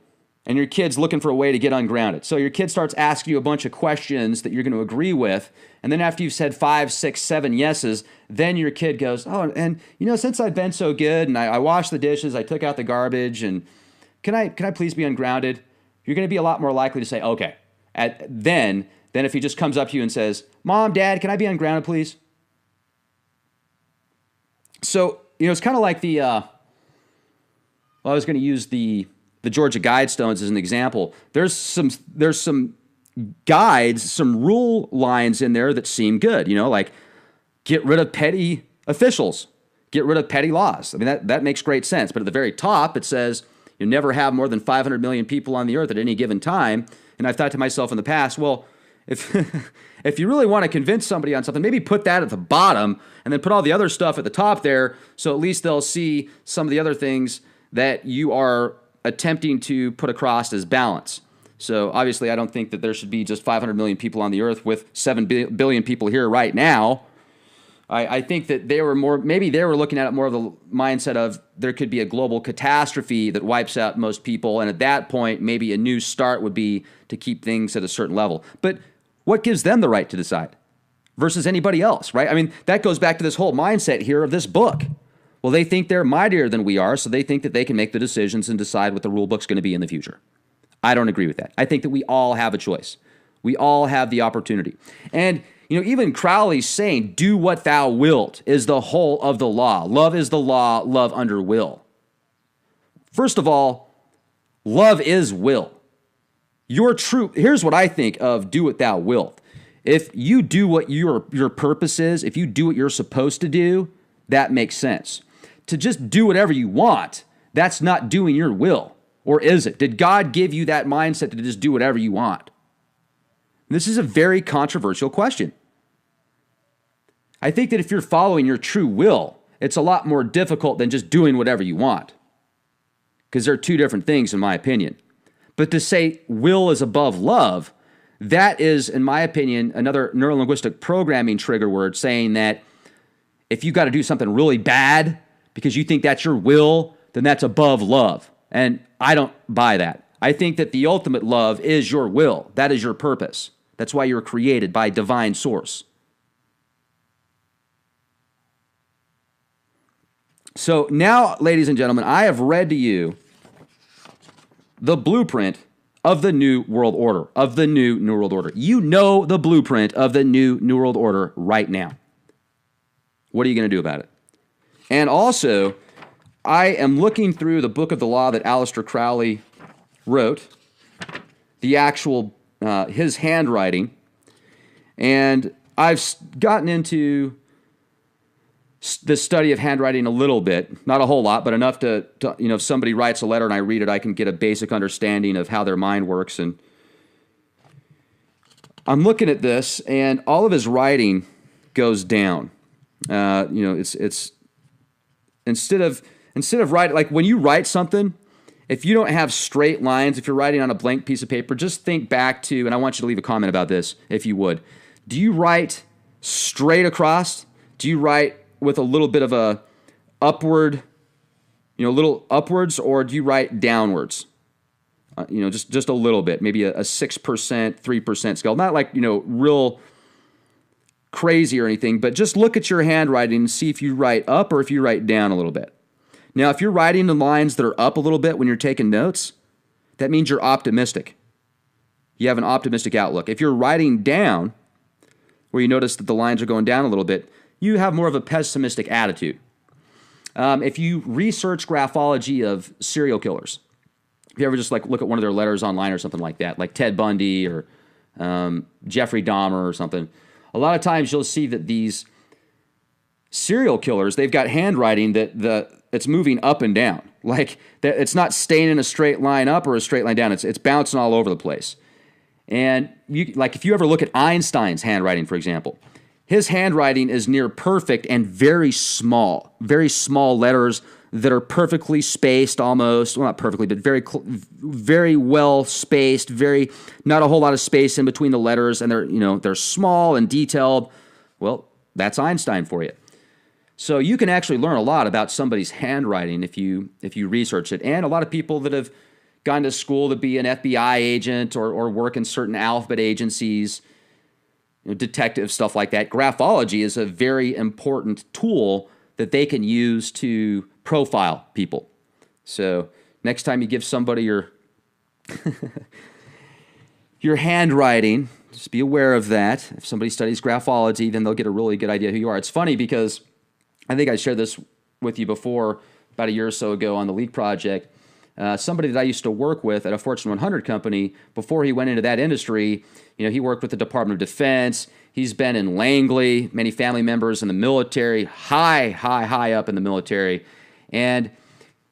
and your kid's looking for a way to get ungrounded. So your kid starts asking you a bunch of questions that you're going to agree with, and then after you've said 5, 6, 7 yeses, then your kid goes, oh, and since I've been so good, and I washed the dishes, I took out the garbage, and can I please be ungrounded? You're going to be a lot more likely to say, okay. Then if he just comes up to you and says, Mom, Dad, can I be ungrounded, please? So, it's kind of like I was going to use the Georgia Guidestones as an example. There's some guides, some rule lines in there that seem good, like get rid of petty officials, get rid of petty laws. I mean, that makes great sense. But at the very top, it says you never have more than 500 million people on the earth at any given time. And I've thought to myself in the past, well, if if you really want to convince somebody on something, maybe put that at the bottom and then put all the other stuff at the top there, so at least they'll see some of the other things that you are attempting to put across as balance. So obviously I don't think that there should be just 500 million people on the earth with 7 billion people here right now. I think that maybe they were looking at it more of the mindset of there could be a global catastrophe that wipes out most people, and at that point, maybe a new start would be to keep things at a certain level. But what gives them the right to decide versus anybody else, right? I mean, that goes back to this whole mindset here of this book. Well, they think they're mightier than we are, so they think that they can make the decisions and decide what the rule book's going to be in the future. I don't agree with that. I think that we all have a choice. We all have the opportunity. And even Crowley's saying, do what thou wilt is the whole of the law. Love is the law, love under will. First of all, love is will. Here's what I think of do what thou wilt. If you do what your purpose is, if you do what you're supposed to do, that makes sense. To just do whatever you want, that's not doing your will. Or is it? Did God give you that mindset to just do whatever you want? This is a very controversial question. I think that if you're following your true will, it's a lot more difficult than just doing whatever you want. Because they're two different things, in my opinion. But to say will is above love, that is, in my opinion, another neurolinguistic programming trigger word saying that if you got to do something really bad because you think that's your will, then that's above love. And I don't buy that. I think that the ultimate love is your will. That is your purpose. That's why you were created by divine source. So now, ladies and gentlemen, I have read to you the blueprint of the New World Order, of the New World Order. You know the blueprint of the New World Order right now. What are you going to do about it? And also, I am looking through the book of the law that Aleister Crowley wrote, the actual, his handwriting, and I've gotten into the study of handwriting a little bit, not a whole lot, but enough to if somebody writes a letter and I read it, I can get a basic understanding of how their mind works. And I'm looking at this, and all of his writing goes down. It's instead of writing, like when you write something, if you don't have straight lines, if you're writing on a blank piece of paper, just think back to, and I want you to leave a comment about this if you would. Do you write straight across? Do you write with a little bit of a upward, little upwards, or do you write downwards? Just a little bit, maybe a 6%, 3% scale. Not like, real crazy or anything, but just look at your handwriting and see if you write up or if you write down a little bit. Now, if you're writing the lines that are up a little bit when you're taking notes, that means you're optimistic. You have an optimistic outlook. If you're writing down, where you notice that the lines are going down a little bit, you have more of a pessimistic attitude. If you research graphology of serial killers, if you ever just look at one of their letters online or something like that, like Ted Bundy or Jeffrey Dahmer or something. A lot of times you'll see that these serial killers, they've got handwriting that it's moving up and down. Like it's not staying in a straight line up or a straight line down. It's bouncing all over the place. And if you ever look at Einstein's handwriting, for example, his handwriting is near perfect and very small letters that are perfectly spaced almost. Well, not perfectly, but very well spaced, not a whole lot of space in between the letters, and they're small and detailed. Well, that's Einstein for you. So you can actually learn a lot about somebody's handwriting if you research it. And a lot of people that have gone to school to be an FBI agent or work in certain alphabet agencies, detective stuff like that, graphology is a very important tool that they can use to profile people. So next time you give somebody your handwriting, just be aware of that. If somebody studies graphology, then they'll get a really good idea who you are. It's funny because I think I shared this with you before, about a year or so ago on the Leak Project. Somebody that I used to work with at a Fortune 100 company, before he went into that industry, he worked with the Department of Defense. He's been in Langley, many family members in the military, high up in the military, and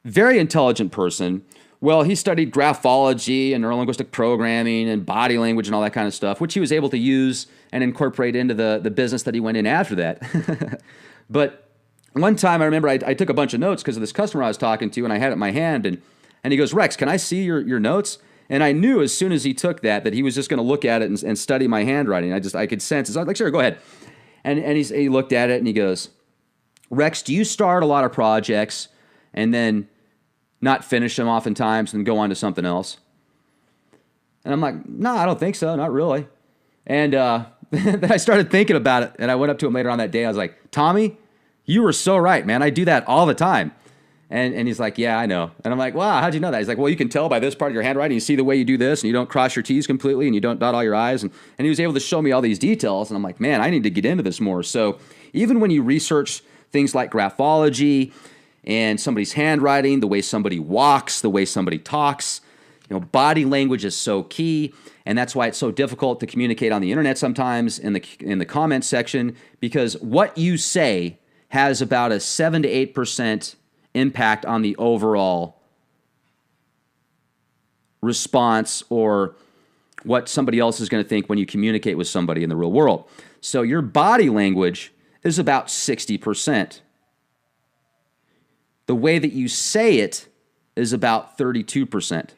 very intelligent person. Well, he studied graphology and neurolinguistic programming and body language and all that kind of stuff, which he was able to use and incorporate into the business that he went in after that. But one time I remember I took a bunch of notes because of this customer I was talking to, and I had it in my hand, and he goes, "Rex, can I see your notes?" And I knew as soon as he took that he was just going to look at it and study my handwriting. I could sense it. So I was like, "Sure, go ahead." And he looked at it and he goes, "Rex, do you start a lot of projects and then not finish them oftentimes and go on to something else?" And I'm like, "No, I don't think so. Not really." And then I started thinking about it, and I went up to him later on that day. I was like, "Tommy, you were so right, man. I do that all the time." And he's like, "Yeah, I know." And I'm like, "Wow, how'd you know that?" He's like, "Well, you can tell by this part of your handwriting. You see the way you do this, and you don't cross your T's completely, and you don't dot all your I's." And he was able to show me all these details. And I'm like, man, I need to get into this more. So even when you research things like graphology and somebody's handwriting, the way somebody walks, the way somebody talks, body language is so key. And that's why it's so difficult to communicate on the internet sometimes in the comments section, because what you say has about a 7 to 8% impact on the overall response or what somebody else is going to think when you communicate with somebody in the real world. So your body language is about 60%. The way that you say it is about 32%.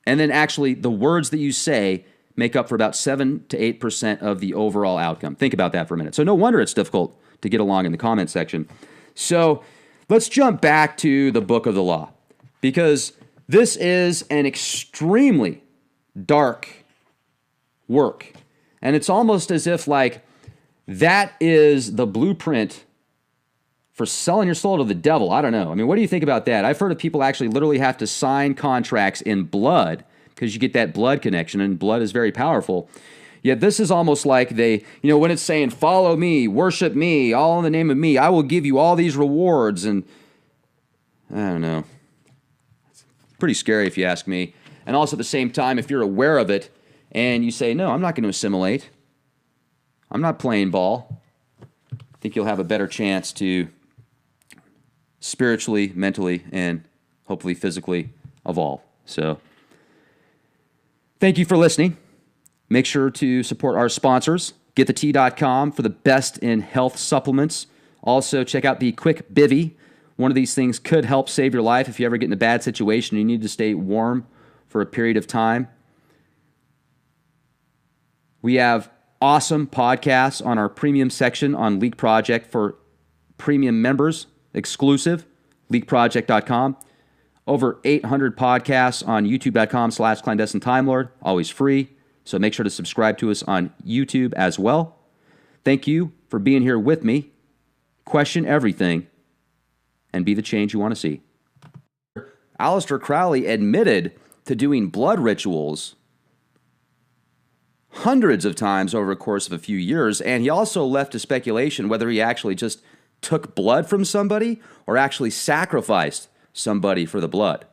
And then actually the words that you say make up for about 7 to 8% of the overall outcome. Think about that for a minute. So no wonder it's difficult to get along in the comment section. So let's jump back to the book of the law, because this is an extremely dark work. And it's almost as if that is the blueprint for selling your soul to the devil. I don't know. I mean, what do you think about that? I've heard of people actually literally have to sign contracts in blood because you get that blood connection, and blood is very powerful. Yet this is almost like when it's saying, "Follow me, worship me, all in the name of me, I will give you all these rewards." And I don't know. It's pretty scary if you ask me. And also at the same time, if you're aware of it and you say, "No, I'm not going to assimilate. I'm not playing ball," I think you'll have a better chance to spiritually, mentally, and hopefully physically evolve. So thank you for listening. Make sure to support our sponsors, getthetea.com for the best in health supplements. Also, check out the Quick Bivy. One of these things could help save your life if you ever get in a bad situation and you need to stay warm for a period of time. We have awesome podcasts on our premium section on Leak Project for premium members, exclusive, leakproject.com. Over 800 podcasts on youtube.com/clandestine Time Lord, always free. So make sure to subscribe to us on YouTube as well. Thank you for being here with me. Question everything and be the change you want to see. Aleister Crowley admitted to doing blood rituals hundreds of times over the course of a few years, and he also left to speculation whether he actually just took blood from somebody or actually sacrificed somebody for the blood.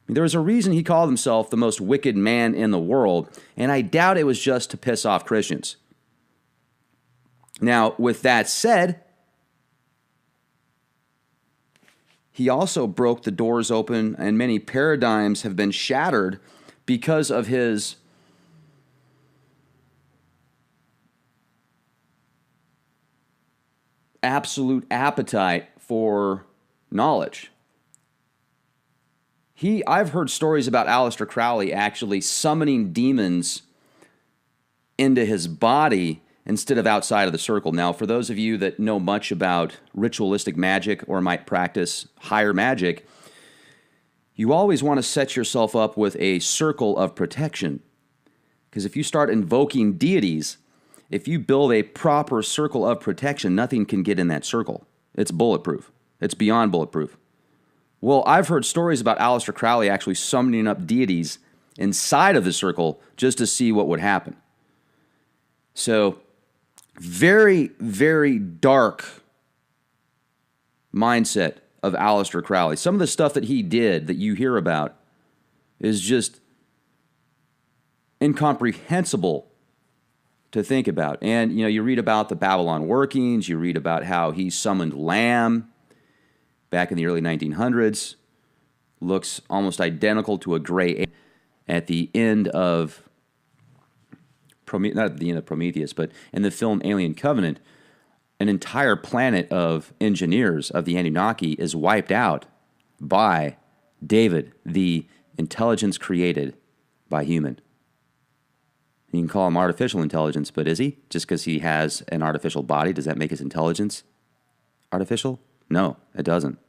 There was a reason he called himself the most wicked man in the world, and I doubt it was just to piss off Christians. Now, with that said, he also broke the doors open, and many paradigms have been shattered because of his absolute appetite for knowledge. I've heard stories about Aleister Crowley actually summoning demons into his body instead of outside of the circle. Now, for those of you that know much about ritualistic magic or might practice higher magic, you always want to set yourself up with a circle of protection. Because if you start invoking deities, if you build a proper circle of protection, nothing can get in that circle. It's bulletproof. It's beyond bulletproof. Well, I've heard stories about Aleister Crowley actually summoning up deities inside of the circle just to see what would happen. So, very, very dark mindset of Aleister Crowley. Some of the stuff that he did that you hear about is just incomprehensible to think about. And, you read about the Babylon workings, you read about how he summoned Lamb back in the early 1900s, looks almost identical to a gray at the end of not at the end of Prometheus, but in the film Alien Covenant, an entire planet of engineers of the Anunnaki is wiped out by David, the intelligence created by human. You can call him artificial intelligence, but is he? Just because he has an artificial body, does that make his intelligence artificial? No, it doesn't.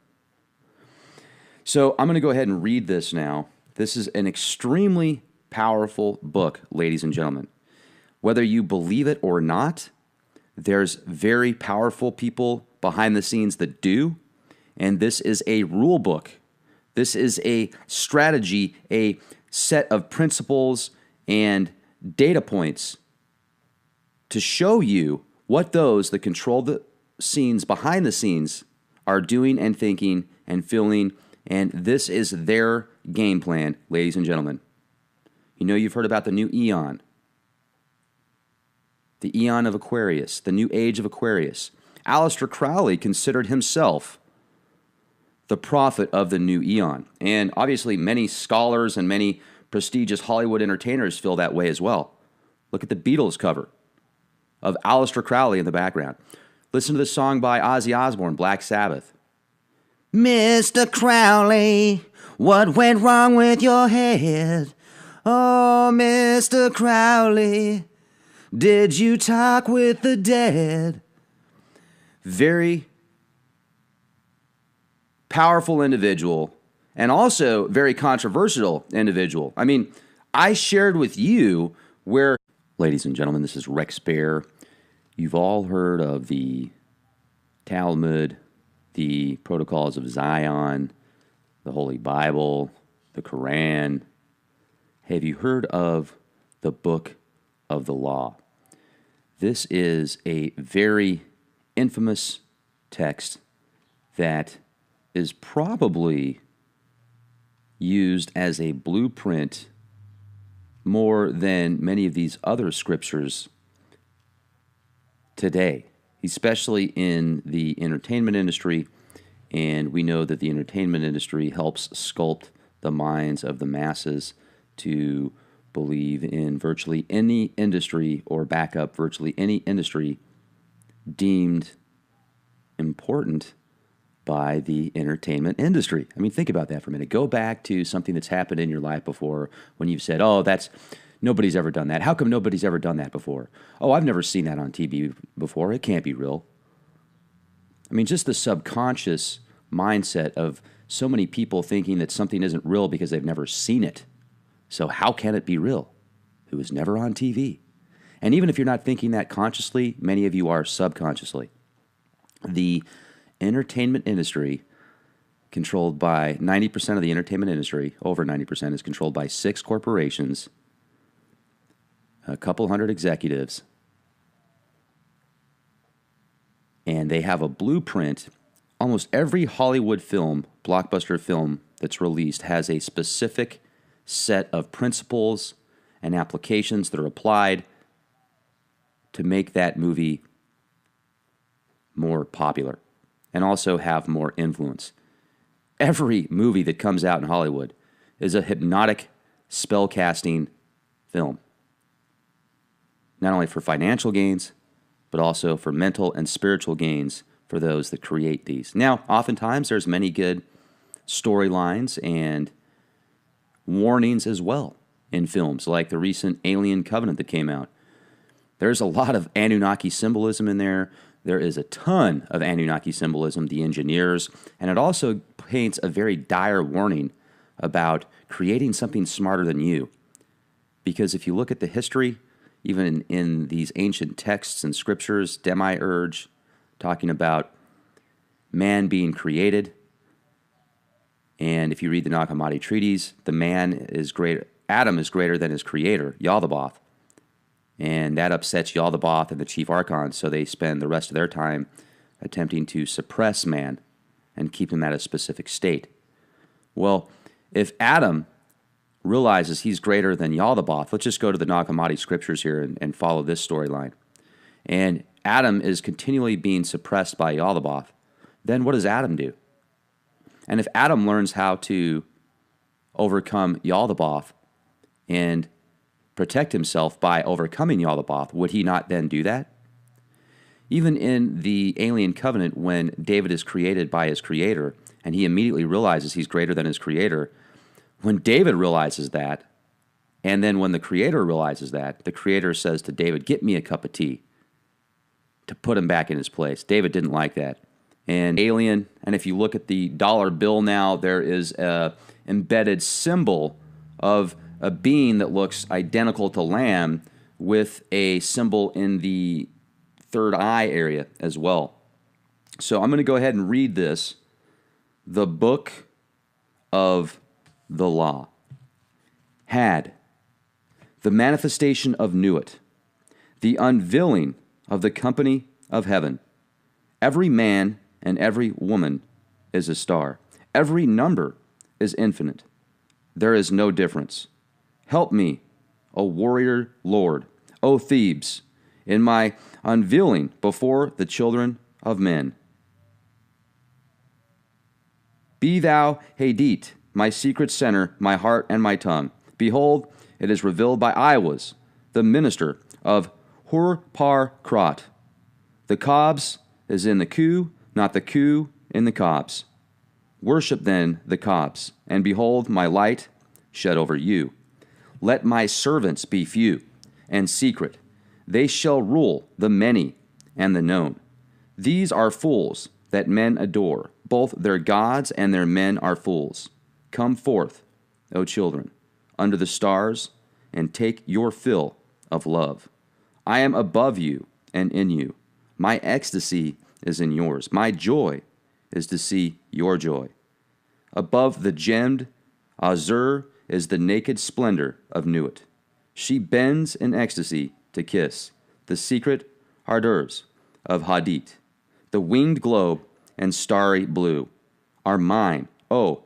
So I'm going to go ahead and read this now. This is an extremely powerful book, ladies and gentlemen. Whether you believe it or not, there's very powerful people behind the scenes that do, and this is a rule book. This is a strategy, a set of principles and data points to show you what those that control the scenes behind the scenes are doing and thinking and feeling, and this is their game plan, ladies and gentlemen. You've heard about the new eon. The eon of Aquarius, the new age of Aquarius. Aleister Crowley considered himself the prophet of the new eon. And obviously many scholars and many prestigious Hollywood entertainers feel that way as well. Look at the Beatles cover of Aleister Crowley in the background. Listen to the song by Ozzy Osbourne, Black Sabbath. Mr. Crowley, what went wrong with your head? Oh, Mr. Crowley, did you talk with the dead? Very powerful individual, and also very controversial individual. I shared with you where, ladies and gentlemen, this is Rex Bear. You've all heard of the Talmud, the Protocols of Zion, the Holy Bible, the Quran. Have you heard of the Book of the Law? This is a very infamous text that is probably used as a blueprint more than many of these other scriptures today, especially in the entertainment industry. And we know that the entertainment industry helps sculpt the minds of the masses to believe in virtually any industry or back up virtually any industry deemed important by the entertainment industry. Think about that for a minute. Go back to something that's happened in your life before when you've said, oh, nobody's ever done that. How come nobody's ever done that before? Oh, I've never seen that on TV before. It can't be real. Just the subconscious mindset of so many people thinking that something isn't real because they've never seen it. So how can it be real? It was never on TV. And even if you're not thinking that consciously, many of you are subconsciously. The entertainment industry, controlled by 90% of the entertainment industry, over 90%, is controlled by 6 corporations, a couple hundred executives, and they have a blueprint. Almost every Hollywood film, blockbuster film that's released has a specific set of principles and applications that are applied to make that movie more popular and also have more influence. Every movie that comes out in Hollywood is a hypnotic spell-casting film, not only for financial gains, but also for mental and spiritual gains for those that create these. Now, oftentimes there's many good storylines and warnings as well in films, like the recent Alien Covenant that came out. There's a lot of Anunnaki symbolism in there. There is a ton of Anunnaki symbolism, the engineers, and it also paints a very dire warning about creating something smarter than you. Because if you look at the history, even in these ancient texts and scriptures, Demiurge, talking about man being created, and if you read the Nag Hammadi treaties, the man is greater, Adam is greater than his creator, Yaldabaoth. And that upsets Yaldabaoth and the chief archons, so they spend the rest of their time attempting to suppress man and keep him at a specific state. Well, if Adam realizes he's greater than Yaldabaoth, let's just go to the Nag Hammadi scriptures here and follow this storyline. And Adam is continually being suppressed by Yaldabaoth. Then what does Adam do? And if Adam learns how to overcome Yaldabaoth and protect himself by overcoming Yaldabaoth, would he not then do that? Even in the Alien Covenant, when David is created by his creator, and he immediately realizes he's greater than his creator, when David realizes that, and then when the creator realizes that, the creator says to David, "Get me a cup of tea," to put him back in his place. David didn't like that. And Alien, and if you look at the dollar bill now, there is a embedded symbol of a being that looks identical to lamb with a symbol in the third eye area as well. So I'm going to go ahead and read this. The book of the law had the manifestation of Nuit, the unveiling of the company of heaven. Every man and every woman is a star. Every number is infinite. There is no difference. Help me, O warrior Lord, O Thebes, in my unveiling before the children of men. Be thou Hadit, my secret center, my heart and my tongue. Behold, it is revealed by Aiwass, the minister of Hur-Par-Krat. The cobs is in the Ku, not the Ku in the cobs. Worship then the cobs, and behold my light shed over you. Let my servants be few and secret. They shall rule the many and the known. These are fools that men adore. Both their gods and their men are fools. Come forth, O children, under the stars, and take your fill of love. I am above you and in you. My ecstasy is in yours. My joy is to see your joy. Above the gemmed azure is the naked splendor of Nuit. She bends in ecstasy to kiss the secret ardors of Hadit. The winged globe and starry blue are mine, O